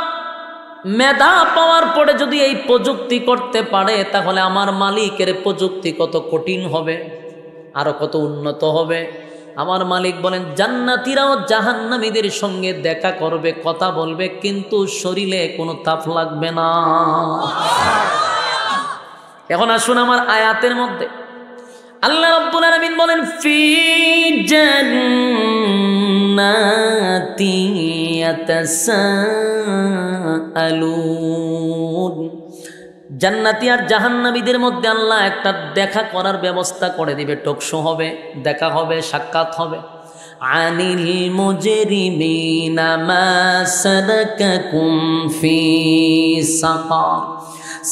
মেধা পাওয়ার পরে যদি এই প্রযুক্তি করতে পারে, তাহলে আমার মালিকের প্রযুক্তি কত কঠিন হবে, আরো কত উন্নত হবে। আমার মালিক বলেন জান্নাতীরাও জাহান্নামীদের সঙ্গে দেখা করবে, কথা বলবে, কিন্তু শরীরে কোনো তাপ লাগবে না। এখন আসুন আমার আয়াতের মধ্যে আল্লাহ রাব্বুল আলামিন বলেন ফি জান্নাতি ইয়াতাসাআলুন। জান্নাতি আর জাহান্নামীদের মধ্যে আল্লাহ একটা দেখা করার ব্যবস্থা করে দিবে। টকশো হবে, দেখা হবে, সাক্ষাৎ হবে। আনিল মুজরিমিনা মা সালাকাকুম ফি সাকার।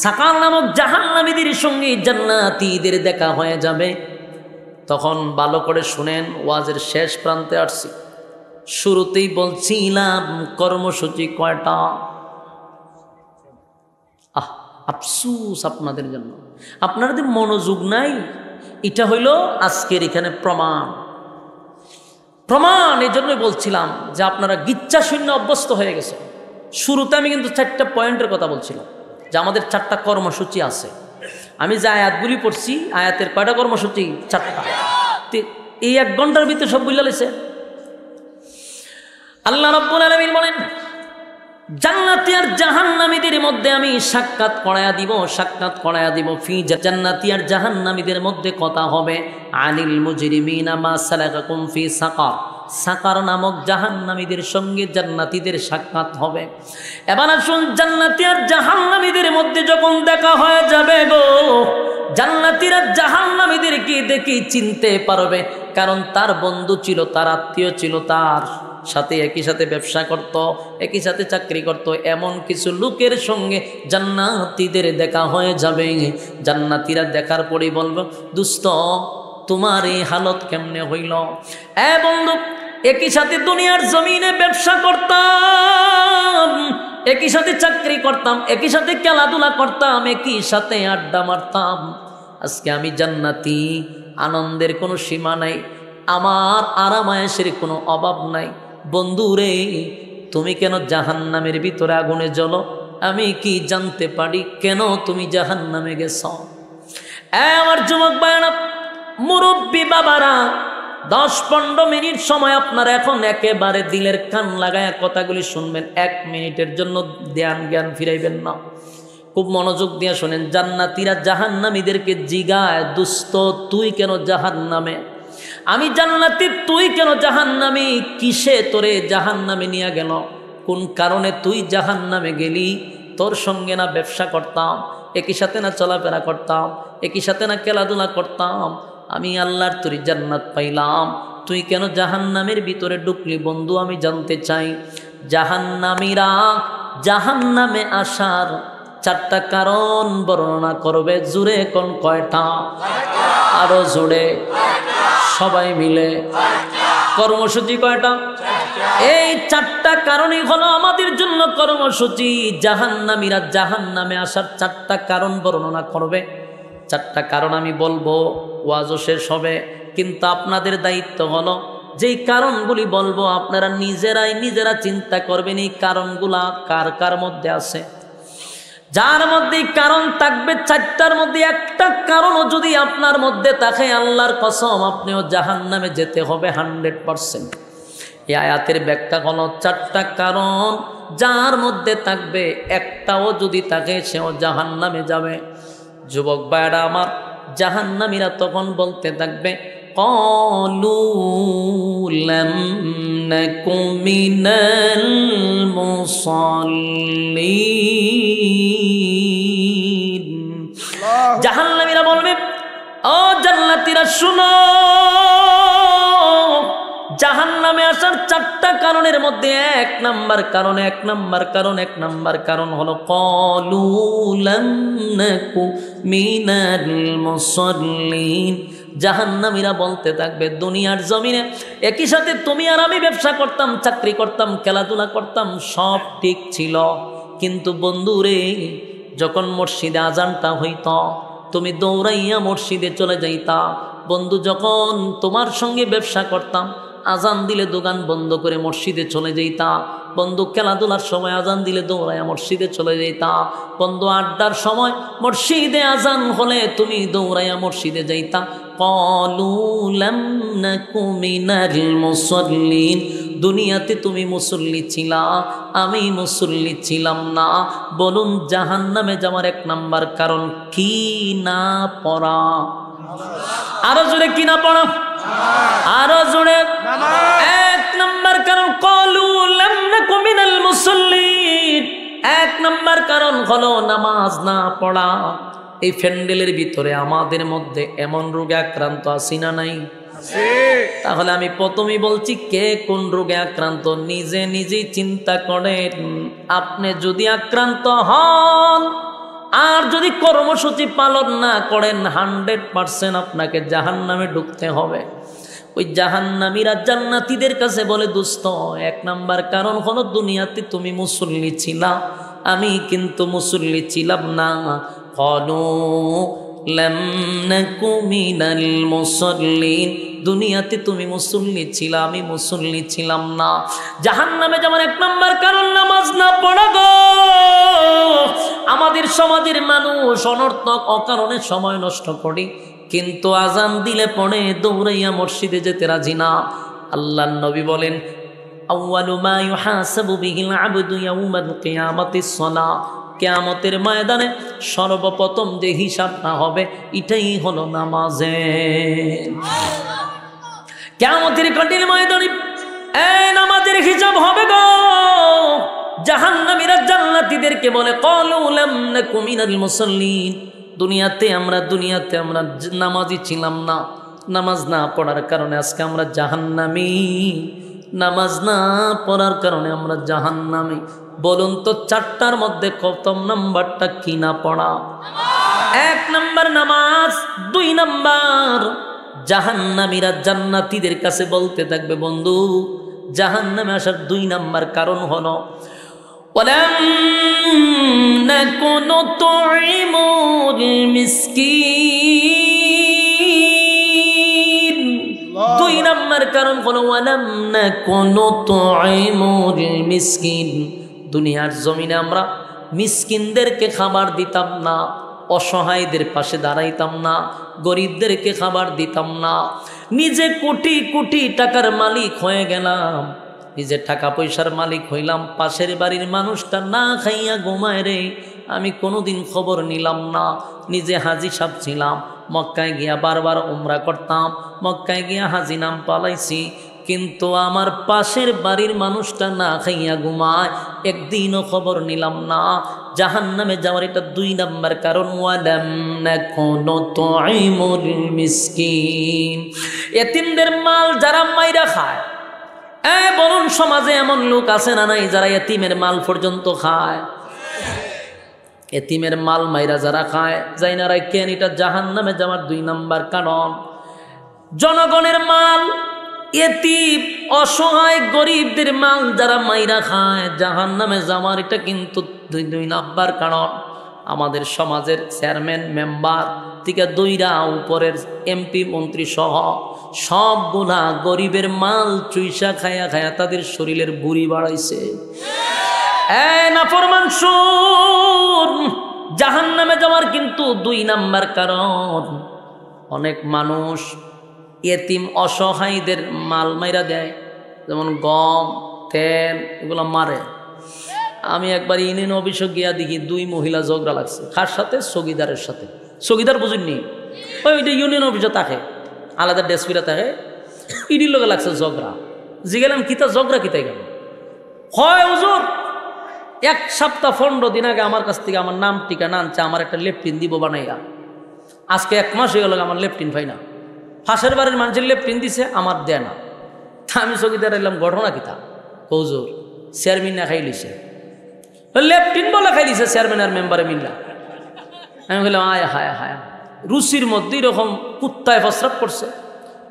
সাকার নামক জাহান্নামীদের সঙ্গে জান্নাতীদের দেখা হয়ে যাবে। তখন ভালো করে শুনেন, ওয়াজের শেষ প্রান্তে আসছি। শুরুতেই বলছিলাম কর্মসূচি কয়টা? আফসুস আপনাদের জন্য, আপনাদের মনোযোগ নাই। এটা হইল আজকের এখানে প্রমাণ। এই জন্যই বলছিলাম যে আপনারা গিচ্ছা শূন্য অভ্যস্ত হয়ে গেছে। শুরুতে আমি কিন্তু 4টা পয়েন্টের কথা বলছিলাম যে আমাদের 4টা কর্মসূচি আছে। আমি যে আয়াতগুলি পড়ছি, আয়াতের কয়টা কর্মসূচি? 4টা। এই 1 ঘন্টার ভিতরে সব বুঝলা লেছে। আল্লাহ রাব্বুল আলামিন বলেন জান্নাতি আর জাহান্নামীদের মধ্যে আমি সাক্ষাৎ করায়া দিব ফি জান্নাতি আর জাহান্নামীদের মধ্যে কথা হবে আনিল মুজরিমিনা মা সালাকাকুম ফি সাকার। সাকার নামক জাহান্নামীদের সঙ্গে জান্নাতীদের সাক্ষাৎ হবে। এবার আসুন, জান্নাতি আর জাহান্নামীদের মধ্যে যখন দেখা হয়ে যাবে গো, জান্নাতীরা জাহান্নামীদেরকে দেখে চিনতে পারবে, কারণ তার বন্ধু ছিল, তার আত্মীয় ছিল, তার সাথে একই সাথে ব্যবসা করত, একই সাথে চাকরি করত। এমন কিছু লোকের সঙ্গে জান্নাতীদের দেখা হয়ে যাবে। জান্নাতীরা দেখার পরে বলবে, দোস্ত তোমার এই হালত কেমনে হইল? বন্ধু, একই সাথে দুনিয়ার জমিনে ব্যবসা করতাম, একই সাথে চাকরি করতাম, একই সাথে খেলাধুলা করতাম, একই সাথে আড্ডা মারতাম। আজকে আমি জান্নাতি, আনন্দের কোনো সীমা নাই, আমার আরামায়েশের কোনো অভাব নাই। বন্ধু রে, তুমি কেন জাহান্নামের ভিতরে আগুনে জ্বলো? আমি কি জানতে পারি কেন তুমি জাহান্নামে গেছ? আমার যুবক ভাইরা, মুরব্বী বাবারা, 10-15 মিনিট সময় আপনারা এখন একেবারে দিলের কান লাগায় কথাগুলি শুনবেন। 1 মিনিটের জন্য জ্ঞান ফিরাইবেন না, খুব মনোযোগ দিয়ে শোনেন। জান্নাতীরা জাহান্নামীদেরকে জিগায়, দুস্ত তুই কেন জাহান্নামে? আমি জান্নাতি, তুই কেন জাহান্নামী? কিসে তোরে জাহান্নামে নিয়ে গেল? কোন কারণে তুই জাহান্নামে গেলি? তোর সঙ্গে না ব্যবসা করতাম, একই সাথে না চলাফেরা করতাম, একই সাথে না খেলাধুলা করতাম, আমি আল্লাহর তরি জান্নাত পাইলাম, তুই কেন জাহান্নামের ভিতরে ঢুকলি? বন্ধু আমি জানতে চাই, জাহান্নামীরা জাহান্নামে আসার 4টা কারণ বর্ণনা করবে। জুড়ে কোন কয়টা? আরো জোরে সবাই মিলে। কর্মসূচি কয়টা? এই 4টা কারণই হলো আমাদের জন্য কর্মসূচি। জাহান্নামীরা জাহান্নামে আসার 4টা কারণ বর্ণনা করবে। 4টা কারণ আমি বলবো, ওয়াজও শেষ হবে, কিন্তু আপনাদের দায়িত্ব হলো যেই কারণগুলি বলবো আপনারা নিজেরা চিন্তা করবেন এই কারণগুলা কার কার মধ্যে আছে। যার মধ্যে কারণ থাকবে 4টার মধ্যে একটা কারণও যদি আপনার মধ্যে থাকে, আল্লাহর কসম আপনিও জাহান্নামে যেতে হবে 100%। এই আয়াতের ব্যাখ্যা হলো 4টা কারণ যার মধ্যে থাকবে, একটাও যদি থাকে সেও জাহান্নামে যাবে। যুবক ভাইরা আমার, জাহান্নামীরা তখন বলতে থাকবে, ক্বালু লাম নাকু মিনাল মুসাল্লিন। জাহান্নামীরা বলবে, ও জান্নাতীরা শুনো, জাহান্নামে আসার 4টা কারণের মধ্যে 1 নাম্বার কারণ হলো ক্বালু লাম নাকু মিনাল মুসাল্লিন। জাহান্নামীরা বলতে থাকবে, দুনিয়ার জমিনে একই সাথে তুমি আর আমি ব্যবসা করতাম, চাকরি করতাম, খেলাধুলা করতাম, সব ঠিক ছিল, কিন্তু বন্ধুরে যখন মসজিদে আজানটা হইত তুমি দৌড়াইয়া মসজিদে চলে যাইতা। বন্ধু, যখন তোমার সঙ্গে ব্যবসা করতাম, আজান দিলে দোকান বন্ধ করে মসজিদে চলে যাইতা। বন্ধু, খেলাধুলার সময় আজান দিলে দৌড়াইয়া মসজিদে চলে যাইতা। বন্ধু, আড্ডার সময় মসজিদে আজান হলে তুমি দৌড়াইয়া মসজিদে যাইতা। ক্বালু লাম নাকু মিনাল মুসাল্লিন। দুনিয়াতে তুমি মুসল্লি ছিলা, আমি মুসল্লি ছিলাম না। বলুন, জাহান্নামে যাওয়ার 1 নাম্বার কারণ কি? না পড়া। আরো জোরে কি না পড়া? আরো জোরে। 1 নাম্বার কারণ ক্বালু লাম নাকু মিনাল মুসাল্লিন। 1 নাম্বার কারণ হলো নামাজ না পড়া। এই প্যান্ডেলের ভিতরে আমাদের মধ্যে এমন রোগে আক্রান্ত আছি না নাই? তাহলে আমি প্রথমেই বলছি, কে কোন রোগে আক্রান্ত নিজেই চিন্তা করেন। আপনি যদি আক্রান্ত হন আর যদি কর্মসূচি পালন না করেন, 100% আপনাকে জাহান্নামে ঢুকতে হবে। ওই জাহান্নামীরা জান্নাতীদের কাছে বলে, দোস্ত 1 নাম্বার কারণ হলো দুনিয়াতে তুমি মুসল্লি ছিলা, আমি কিন্তু মুসল্লি ছিলাম না। ক্বালু লাম নাকু মিনাল মুসাল্লিন। দুনিয়াতে তুমি মুসল্লি ছিলা, আমি মুসল্লি ছিলাম না। জাহান্নামে যাওয়ার 1 নাম্বার কারণ নামাজ না পড়া গো। আমাদের সমাজের মানুষ অনর্থক অকারণে সময় নষ্ট করি, কিন্তু আজান দিলে পড়ে দৌড়াইয়া মসজিদে যেতে রাজি না। আল্লাহর নবী বলেন, আউয়ালু মা ইউহাসাবু বিহিল আবদু ইয়াউমাল কিয়ামাতিস সালাহ, কিয়ামতের ময়দানে সর্বপ্রথম যে হিসাবটা হবে এটাই হলো নামাজের। কিয়ামতের কঠিন ময়দানে এই নামাজের হিসাব হবে গো। জাহান্নামীরা জান্নাতীদেরকে বলে ক্বালু লাম নাকু মিনাল মুসাল্লিন, দুনিয়াতে আমরা নামাজি ছিলাম না, নামাজ না পড়ার কারণে আজকে আমরা জাহান্নামী, নামাজ না পড়ার কারণে আমরা জাহান্নামী। বলুন তো চারটার মধ্যে প্রথম নাম্বারটা কি না পড়া? 1 নাম্বার নামাজ, 2 নাম্বার জাহান্নামীরা জান্নাতীদের কাছে বলতে থাকবে বন্ধু জাহান্নামে আসার 2 নাম্বার কারণ হলো ওয়ালাম নাকু নুতঈমুল মিসকিন। 2 নাম্বার কারণ হলো ওয়ালাম নাকু নুতঈমুল মিসকিন, দুনিয়ার জমিনে আমরা মিসকিনদেরকে খাবার দিতাম না, অসহায়দের পাশে দাঁড়াইতাম না, গরিবদেরকে খাবার দিতাম না। নিজে কোটি কোটি টাকার মালিক হয়ে গেলাম, নিজে টাকা পয়সার মালিক হইলাম, পাশের বাড়ির মানুষটা না খাইয়া ঘুমায় রে, আমি কোনোদিন খবর নিলাম না। নিজে হাজি সাহেব ছিলাম, মক্কায় গিয়া বারবার উমরা করতাম, মক্কায় গিয়া হাজি নাম পালাইছি, কিন্তু আমার পাশের বাড়ির মানুষটা না খাইয়া ঘুমায়, একদিনও খবর নিলাম না। জাহান্নামে যাওয়ার এটা 2 নাম্বার কারণ। ওয়ালাম নাকু নুতঈমুল মিসকিন, এতিমদের মাল যারা মাইরা খায়। বলুন সমাজে এমন লোক আছে না নাই যারা এতিমের মাল পর্যন্ত খায়? এতিমের মাল মাইরা যারা খায় যাই না রাই কেন, এটা জাহান্নামে যাওয়ার 2 নাম্বার কারণ। জনগণের মাল, এতিম অসহায় গরিবদের মাল যারা মাইরা খায় জাহান্নামে যাওয়ার এটা কিন্তু 2 নাম্বার কারণ। আমাদের সমাজের চেয়ারম্যান মেম্বার থেকে দইরা উপরের এমপি মন্ত্রী সহ সবগুলা গরিবের মাল চুইসা খায়া খায়া তাদের শরীরের বুড়ি বাড়াইছে। নাফরমান শুন, জাহান্নামে যাওয়ার কিন্তু 2 নাম্বার কারণ। অনেক মানুষ এতিম অসহায়দের মাল মাইরা দেয়, যেমন গম, তেল, এগুলো মারে। আমি একবার ইউনিয়ন অফিসে গিয়া দেখি 2 মহিলা ঝগড়া লাগছে, কার সাথে? চৌকিদারের সাথে। চৌকিদার বুঝুননি, ওইটা ইউনিয়ন অফিসে থাকে, আলাদা ডেস্কপিরা থাকে, ইডির লোকে লাগছে ঝগড়া। জিগেলাম কিতা ঝগড়া কিতাই গেল? হয় হুজুর 1 সপ্তাহ 15 দিন আগে আমার কাছ থেকে আমার নাম ঠিকানা আনছে, আমার একটা লেফটিন দিব বানাইয়া। আজকে 1 মাস হয়ে গেল আমার লেফটিন পাই না। ফাঁসের বাড়ির মানুষের লেফটিন দিছে, আমার দেয় না। আমি চৌকিদার এলাম, ঘটনা কিতা? হুজুর চেয়ারম্যান না খাই লিছে, লেফটিন বলে খাই লিছে চেয়ারম্যান আর মেম্বারে মিল্লা। আমি বললাম আয় হায় হায়, রুচির মধ্যে এরকম কুত্তায় প্রস্রাব করছে,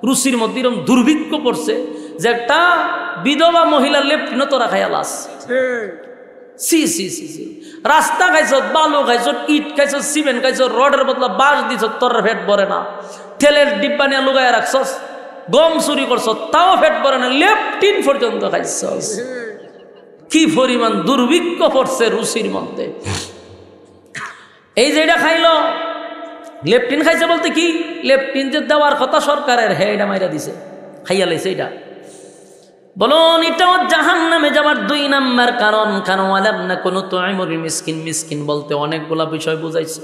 রুচির মধ্যে এরকম দুর্ভিক্ষ পড়ছে যে একটা বিধবা মহিলার লেফটিনও তোরা খাইয়া লাস। সি সি সি সি, রাস্তা খাইছ, বালু খাইছ, ইট খাইছ, সিমেন্ট খাইছ, রডের বদলা বাঁশ দিছ, তোর ফেট ভরে না। তেলের ডিব্বা নিয়ে লুগাইয়া রাখছস, গম চুরি করছ, তাও ফেট ভরে না, লেফটিন পর্যন্ত খাইছস। কি পরিমাণ দুর্ভিক্ষ পড়ছে রুচির মধ্যে। এই যে এটা খাইলো, লেফটিন খাইছে বলতে কি, লেফটিন যে দেওয়ার কথা সরকারের, হ্যাঁ এটা মাইরা দিছে, খাইয়া লাইছে। এটা বলুন এটাও জাহান্নামে যাওয়ার 2 নাম্বার কারণ। কারণ ওয়ালাম নাকু নুতঈমুল মিসকিন, মিসকিন বলতে অনেকগুলা বিষয় বুঝাইছে।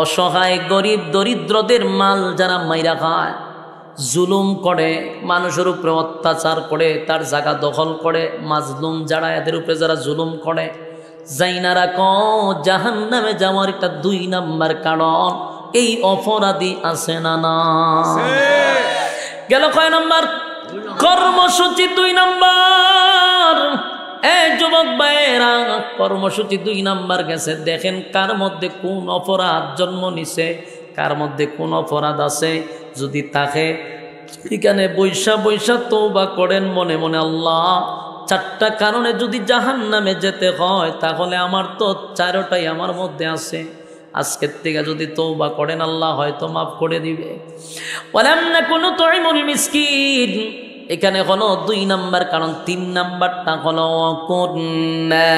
অসহায় গরিব দরিদ্রদের মাল যারা মাইরা খায়, জুলুম করে, মানুষের উপরে অত্যাচার করে, তার জায়গা দখল করে, মাজলুম যারা এদের উপরে যারা জুলুম করে, জাইনারা ক জাহান্নামে যাওয়ার এটা 2 নাম্বার কারণ। এই অপরাধী আছে না না? গেল কয় নাম্বার? কর্মসূচি 2 নাম্বার। যুবক ভাইয়েরা, কর্মসূচি 2 নাম্বার গেছে। দেখেন কার মধ্যে কোন অপরাধ জন্ম নিছে, কার মধ্যে কোন অপরাধ আছে। যদি তাকে এখানে বৈশা বৈশা তওবা করেন মনে মনে, আল্লাহ 4টা কারণে যদি জাহান্নামে যেতে হয় তাহলে আমার তো 4টাই আমার মধ্যে আছে, আজকের থেকে যদি তওবা করেন আল্লাহ হয়তো মাফ করে দিবে। ওয়ালাম নাকু নুতঈমুল মিসকিন, এখানে হলো 2 নাম্বার কারণ। 3 নাম্বারটা হলো কুন্না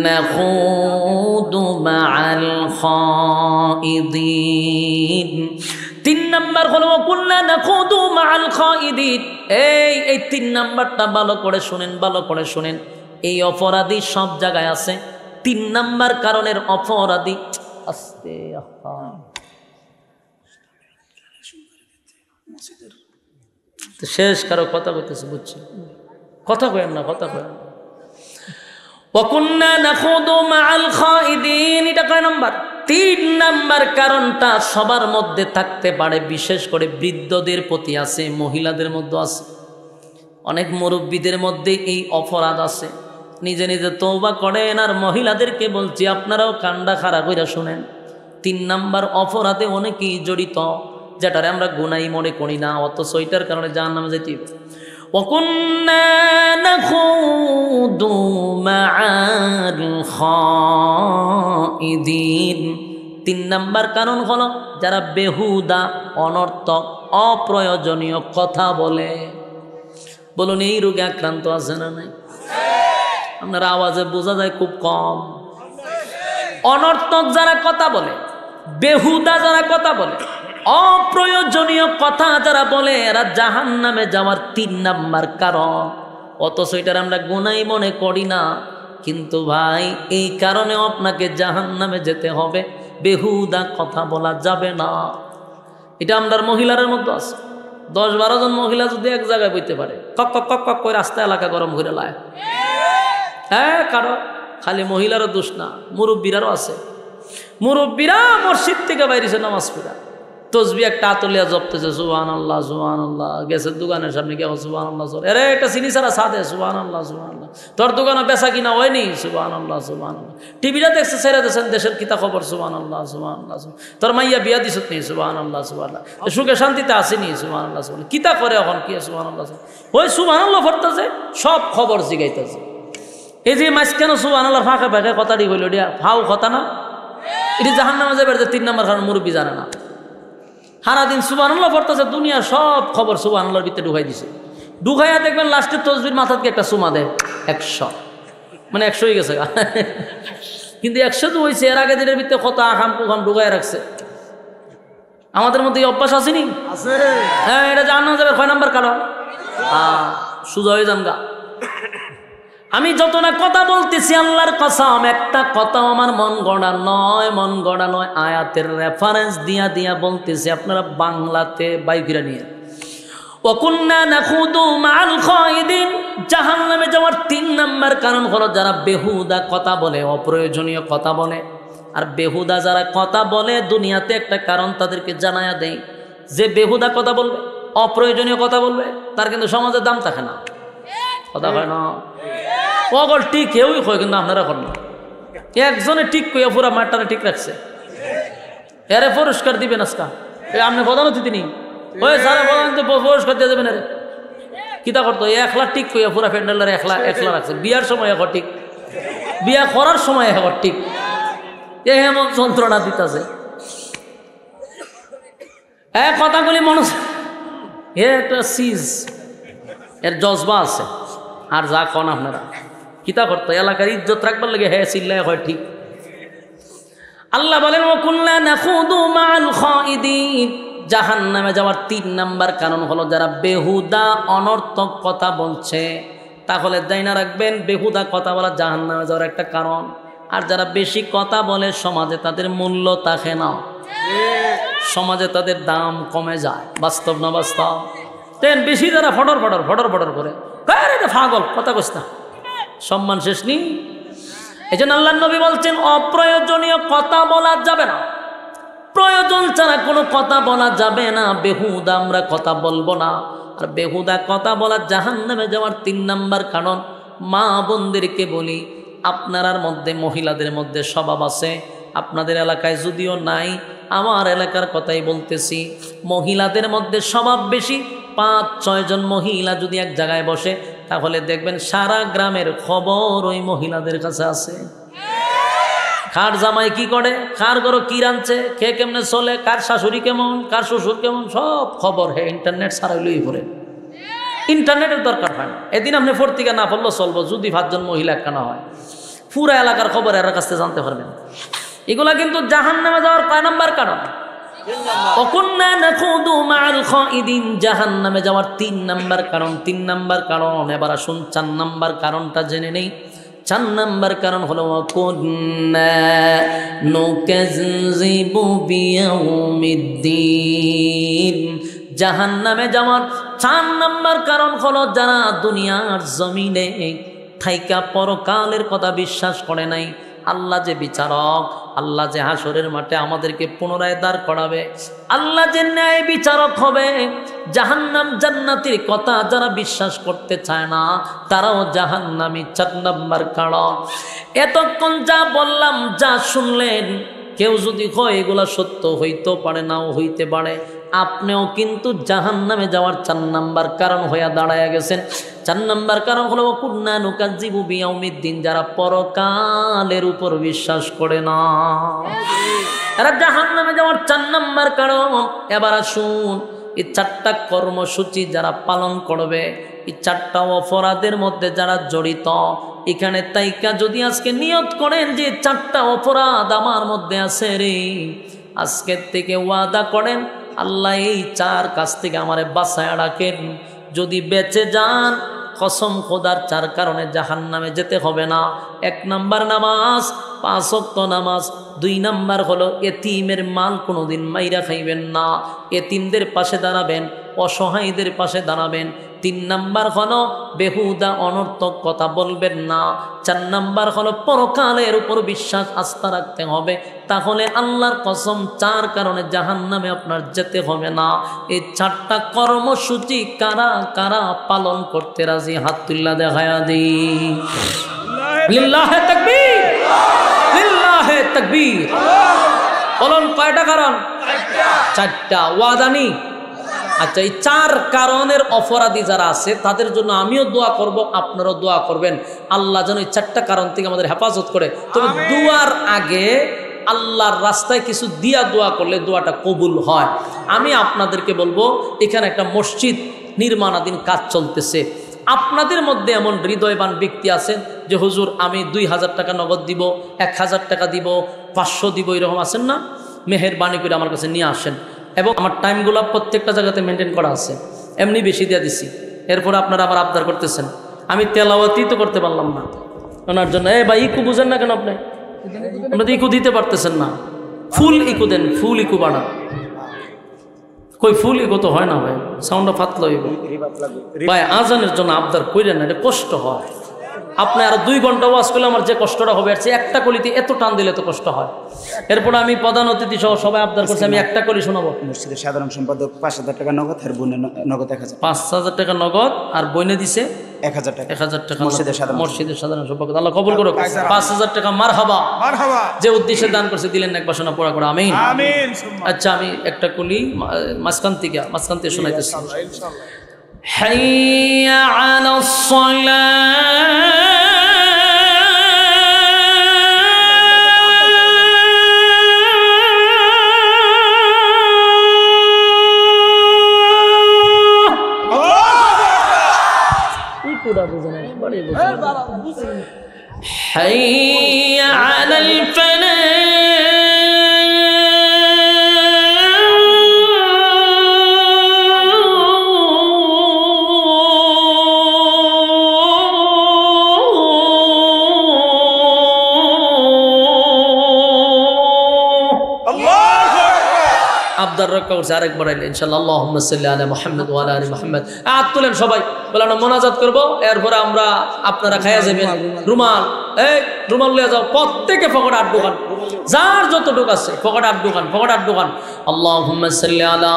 নাখুদু মাআল খাইদিন। তিন নাম্বার হলো কুল্লা নাখুদু মাআল খাইদিন। এই তিন নাম্বারটা ভালো করে শুনেন, ভালো করে শুনেন। এই অপরাধী সব জায়গায় আছে। তিন নাম্বার কারণের অপরাধী আস্তে শেষ কারো কথা কইতেছে, বুঝছি, কথা কয়েন না, কথা কয়েন না। ওয়াকুন্না নাখুদু মাআল খাইদিন, এটা কয় নাম্বার? তিন নাম্বার কারণটা সবার মধ্যে থাকতে পারে, বিশেষ করে বৃদ্ধদের প্রতি আছে, মহিলাদের মধ্যে আছে, অনেক মুরব্বীদের মধ্যে এই অপরাধ আছে। নিজে নিজে তওবা করেন। আর মহিলাদেরকে বলছি আপনারাও কান্ডা খাড়া কইরা শুনেন। তিন নাম্বার অপরাধে অনেকেই জড়িত, যেটারে আমরা গুনাই মনে করি না, অথচ ওইটার কারণে জাহান্নামে যেতে হবে। ওয়াকুন্না নাখুদু মাআল খাইদিন। তিন নাম্বার কারণ হলো যারা বেহুদা, অনর্থক, অপ্রয়োজনীয় কথা বলে। বলুন এই রোগে আক্রান্ত আছে না নাই? আপনার আওয়াজে বোঝা যায় খুব কম। অনর্থক যারা কথা বলে, বেহুদা যারা কথা বলে, অপ্রয়োজনীয় কথা যারা বলে, এরা জাহান্নামে যাওয়ার তিন নাম্বার কারণ। অথচ এটার আমরা গুনাই মনে করি না, কিন্তু ভাই এই কারণেও আপনাকে জাহান্নামে যেতে হবে। বেহুদা কথা বলা যাবে না। এটা আমরা মহিলার মধ্যে আছে। 10-12 জন মহিলা যদি এক জায়গায় বইতে পারে, কক কক কক কক করে রাস্তা এলাকা গরম করে লায়। হ্যাঁ, কারো খালি মহিলারও দোষ না, মুরব্বীরারও আছে। মুরব্বীরা মসজিদ থেকে বাইরেছে নামাজ পড়া, তসবি একটা আতলিয়া জপতেছে, সুবহানাল্লাহ সুবহানাল্লাহ। গেছে দোকানের সামনে গিয়ে সুবহানাল্লাহ, আরে এটা চিনি সারা সাদে, সুবহানাল্লাহ সুবহানাল্লাহ। তোর দোকানে বেচা কিনা হয়নি, সুবহানাল্লাহ সুবহানাল্লাহ। টিভিটা দেখছে, ছেড়ে দিয়েছেন দেশের কিতা খবর, সুবহানাল্লাহ সুবহানাল্লাহ। তোর মাইয়া বিয়া দিছত নি, সুবহানাল্লাহ সুবহানাল্লাহ। সুখে শান্তিতে আসেনি, সুবহানাল্লাহ সুবহানাল্লাহ। কিতা করে এখন কি, সুবহানাল্লাহ। ওই সুবহানাল্লাহ পড়তেছে, সব খবর জিগাইতেছে। এই যে মাঝখানে সুবহানাল্লাহ ফাঁকা ফাঁকা কথাটি হইল, এটা ফাও কথা না? এটি জাহান্নামে যাবে। যে তিন নম্বর কারণ মুরব্বী জানে না। সারাদিন সুবহানাল্লাহ পড়তেছে, দুনিয়ার সব খবর সুবহানাল্লাহর ভিতরে ঢুকাই দিছে। ঢুকাইয়া দেখবেন লাস্টের তসবির মাথাতে একটা সুমা দেয় 100, মানে 100 হয়ে গেছে। কিন্তু 100 তো হয়েছে, এর আগে দিনের ভিতরে কত আখাম কুখাম ঢুকাই রাখছে। আমাদের মধ্যে এই অভ্যাস আসেনি? হ্যাঁ, এটা জাহান্নামে যাবে 6 নম্বর কারণ। সুজা হয়ে যান গা। আমি যত না কথা বলতেছি আল্লাহর কসম, একটা কথাও আমার মন গড়া নয়, মন গড়া নয়। আয়াতের রেফারেন্স দিয়া দিয়া বলতেছি, আপনারা বাংলাতে বাইকিরা নিয়ে। ওয়াকুন্না নাখুদু মাআল খাইদিন। জাহান্নামে যাওয়ার 3 নাম্বার কারণ হলো যারা বেহুদা কথা বলে, অপ্রয়োজনীয় কথা বলে। আর বেহুদা যারা কথা বলে, দুনিয়াতে একটা কারণ তাদেরকে জানায়া দেয়, যে বেহুদা কথা বলবে, অপ্রয়োজনীয় কথা বলবে, তার কিন্তু সমাজে দাম থাকে না। কথা হয় না? অগল ঠিক কেউই কয়, কিন্তু আপনারা করেন না। একজনে ঠিক কইয়া পুরা মাঠটারে ঠিক রাখছে, এরে পুরস্কার দিবেন আজকা। আপনি প্রধান অতিথি নি, ওই সারা প্রধান তো পুরস্কার দিয়ে দেবেন। এরে কিতা করতো, 1 লাখ ঠিক কইয়া পুরা প্যান্ডেলের 1 লাখ রাখছে। বিয়ার সময় এখন ঠিক, বিয়া করার সময় এখন ঠিক, এমন যন্ত্রণা দিতেছে। কথাগুলি মানুষ একটা সিজ, এর জজবা আছে। আর যা কন আপনারা কিতা করতো, এলাকার ইজ্জত রাখবার লাগে হ্যাঁ চিল্লায় হয় ঠিক। আল্লাহ বলেন ওয়াকুল্লা নাখুদু মাআল খাইদিন। জাহান্নামে যাওয়ার 3 নাম্বার কারণ হলো যারা বেহুদা অনর্থক কথা বলছে। তাহলে দাইনা রাখবেন, বেহুদা কথা বলা জাহান্নামে যাওয়ার একটা কারণ। আর যারা বেশি কথা বলে, সমাজে তাদের মূল্য থাকে না, সমাজে তাদের দাম কমে যায়। বাস্তব না বাস্তব? তেন বেশি যারা ফটর ফটর ফটর ফটর করে, এটা পাগল, কথা কইস না, সম্মান শেষ নেই। এই জন্য আল্লাহর নবী বলছেন অপ্রয়োজনীয় কথা বলা যাবে না, প্রয়োজন ছাড়া কোনো কথা বলা যাবে না। বেহুদা আমরা কথা বলবো না। আর বেহুদা কথা বলা জাহান্নামে যাওয়ার 3 নাম্বার কারণ। মা বোনদেরকে বলি, আপনার মধ্যে, মহিলাদের মধ্যে স্বভাব আছে, আপনাদের এলাকায় যদিও নাই, আমার এলাকার কথাই বলতেছি। মহিলাদের মধ্যে স্বভাব বেশি। 5-6 জন মহিলা যদি এক জায়গায় বসে, তাহলে দেখবেন সারা গ্রামের খবর ওই মহিলাদের কাছে আছে। কার জামাই কি করে, কার ঘরে কি রাঁধছে, কে কেমনে চলে, কার শাশুড়ি কেমন, কার শ্বশুর কেমন, সব খবর হে ইন্টারনেট সারাইলই পড়ে। ইন্টারনেটের দরকার হয় না। এদিন আপনি পত্রিকা না পড়লেও চলবো, যদি 5 জন মহিলা একখানা হয়, পুরা এলাকার খবর এর কাছ থেকে জানতে পারবেন। এগুলা কিন্তু জাহান্নামে যাওয়ার 5 নাম্বার কারণ। ওয়াকুন্না নাখুদু মাআল খাইদিন, জাহান্নামে যাওয়ার 3 নাম্বার কারণ। এবার আসুন 4 নাম্বার কারণটা জেনে নেই। 4 নাম্বার কারণ হলো ওয়াকুন্না নুকাযযিবু বিয়াউমিদ্দিন। জাহান্নামে যাওয়ার 4 নাম্বার কারণ হলো যারা দুনিয়ার জমিনে থাইকা পরকালের কথা বিশ্বাস করে নাই। আল্লাহ যে বিচারক, আল্লাহ যে হাসরের মাঠে আমাদেরকে পুনরায় দাঁড় করাবে, আল্লাহ যে ন্যায় বিচারক হবে, জাহান্নাম জান্নাতের কথা যারা বিশ্বাস করতে চায় না তারাও জাহান্নামী। 4 নাম্বার কারণ। এতক্ষণ যা বললাম, যা শুনলেন, কেউ যদি হয় এগুলা সত্য হইতে পারে, নাও হইতে পারে, আপনিও কিন্তু জাহান্নামে যাওয়ার 4 নাম্বার কারণ হইয়া দাঁড়ায় গেছেন। 4 নাম্বার কারণ হলো কুন্না নুকাযযিবু বিয়াউমিদ্দিন, যারা পরকালের উপর বিশ্বাস করে না, এরা জাহান্নামে যাওয়ার 4 নাম্বার কারণ। এবার আসুন এই 4টা কর্মসূচি যারা পালন করবে, এই 4টা অপরাধের মধ্যে যারা জড়িত, এখানে তাইকা যদি আজকে নিয়ত করেন যে 4টা অপরাধ আমার মধ্যে আছে রে, আজকের থেকে ওয়াদা করেন আল্লাহ এই 4 কাজ থেকে আমারে বাঁচায় রাখেন। যদি বেঁচে যান, কসম খোদার 4 কারণে জাহান্নামে যেতে হবে না। 1 নাম্বার নামাজ, 5 ওয়াক্ত নামাজ। 2 নাম্বার হলো এতিমের মাল কোনোদিন মাইরা খাইবেন না, এতিমদের পাশে দাঁড়াবেন, অসহায়দের পাশে দাঁড়াবেন। 3 নাম্বার হলো বেহুদা অনর্থক কথা বলবেন না। 4 নাম্বার হলো পরকালের উপর বিশ্বাস আস্থা রাখতে হবে। তাহলে আল্লাহর কসম 4 কারণে জাহান্নামে আপনার যেতে হবে না। এই 4টা কর্মসূচি কারা কারা পালন করতে রাজি? হাত তুল্লা দেখায়া দিই। লিল্লাহে তাকবীর, লিল্লাহে তাকবীর। বলুন কয়টা কারণ? 4টা। ওয়াদানি। আচ্ছা, এই 4 কারণের অপরাধী যারা আছে তাদের জন্য আমিও দোয়া করব, আপনারাও দোয়া করবেন আল্লাহ যেন এই 4টা কারণ থেকে আমাদের হেফাজত করে। তবে দোয়ার আগে আল্লাহর রাস্তায় কিছু দিয়া দোয়া করলে দোয়াটা কবুল হয়। আমি আপনাদেরকে বলবো, এখানে একটা মসজিদ নির্মাণাধীন কাজ চলতেছে। আপনাদের মধ্যে এমন হৃদয়বান ব্যক্তি আছেন যে হুজুর আমি 2000 টাকা নগদ দিব, 1000 টাকা দিব, 500 দিব, এরকম আছেন না? মেহেরবানি করে আমার কাছে নিয়ে আসেন। এবং আমার টাইমগুলো প্রত্যেকটা জায়গাতে মেনটেন করা আছে, এমনি বেশি দিয়ে দিছি। এরপরে আপনারা আবার আবদার করতেছেন, আমি তেলাওয়াতই তো করতে পারলাম না ওনার জন্য। ভাই ইকু বুঝেন না কেন আপনি? আপনাদের ইকু দিতে পারতেছেন না, ফুল ইকু দেন, ফুল ইকু বাড়ান। কই ফুল ইকু তো হয় না ভাই, সাউন্ডটা ফাতলা হইব ভাই। আজানের জন্য আবদার কইলেন না, এটা কষ্ট হয়। আপনি আরো 2 ঘন্টা ওয়াজ করলে আমার যে কষ্টটা হবে, আর একটা কলিতে এত টান দিলে তো কষ্ট হয়। এরপরে আমি প্রধান অতিথি সহ সবাই আবদার করছি, আমি একটা কলি শোনাবো। মসজিদের সাধারণ সম্পাদক 5000 টাকা নগদ, আর বইনে নগদ 1000। 5000 টাকা নগদ, আর বইনে দিছে 1000 টাকা। 1000 টাকা মসজিদের সাধারণ সম্পাদক। আল্লাহ কবুল করুক। 5000 টাকা মারহাবা, মারহাবা। যে উদ্দেশ্যে দান করছে দিলেন, একবার শোনা পড়া করে আমিন, আমিন। আচ্ছা, আমি একটা কলি মাঝখান থেকে শোনাইতেছি। হাইয়া আলাস সালাহ, حي على الفلاح، আবদার রক্ষা করছে। আরেকবার আইলে ইনশাআল্লাহ আল্লাহুম্মা সাল্লি আলা মুহাম্মদ ওয়া আলা আলি মুহাম্মদ। হাত তুলেন সবাই, বলে আমরা মোনাজাত করব। এরপরে আমরা আপনারা খাইয়া যাবেন। রুমাল, এই রুমাল লইয়া যাও, প্রত্যেকে পকেট 8 দোকান, যার যত দোকান আছে পকেট 8 দোকান, পকেট 8 দোকান। আল্লাহুম্মা সাল্লি আলা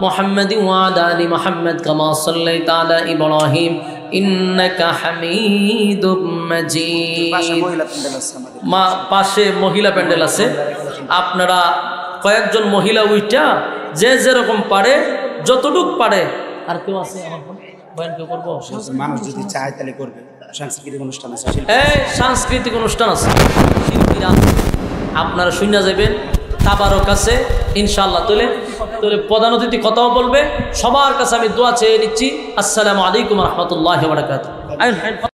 মুহাম্মদ ওয়া আলা আলি মুহাম্মদ কামা সাল্লাইতা আলা ইব্রাহিম ইন্নাকা হামিদুম মাজিদ। পাশে মহিলা প্যান্ডেল আছে, আপনারা কয়েকজন মহিলা উইটা যে যেরকম পারে, যতটুক পারে। আর কেউ আছে আমার বয়ান কেউ করবো? মানুষ যদি চায় তাহলে করবে। সাংস্কৃতিক অনুষ্ঠান আছে, সাংস্কৃতিক অনুষ্ঠান আছে, শিল্পীরা আপনারা শুনে যাবেন। তাবারক আছে ইনশাআল্লাহ। তোলে প্রধান অতিথি কথাও বলবে। সবার কাছে আমি দোয়া চেয়ে নিচ্ছি। আসসালামু আলাইকুম ওয়া রাহমাতুল্লাহি ওয়া বারাকাতুহু।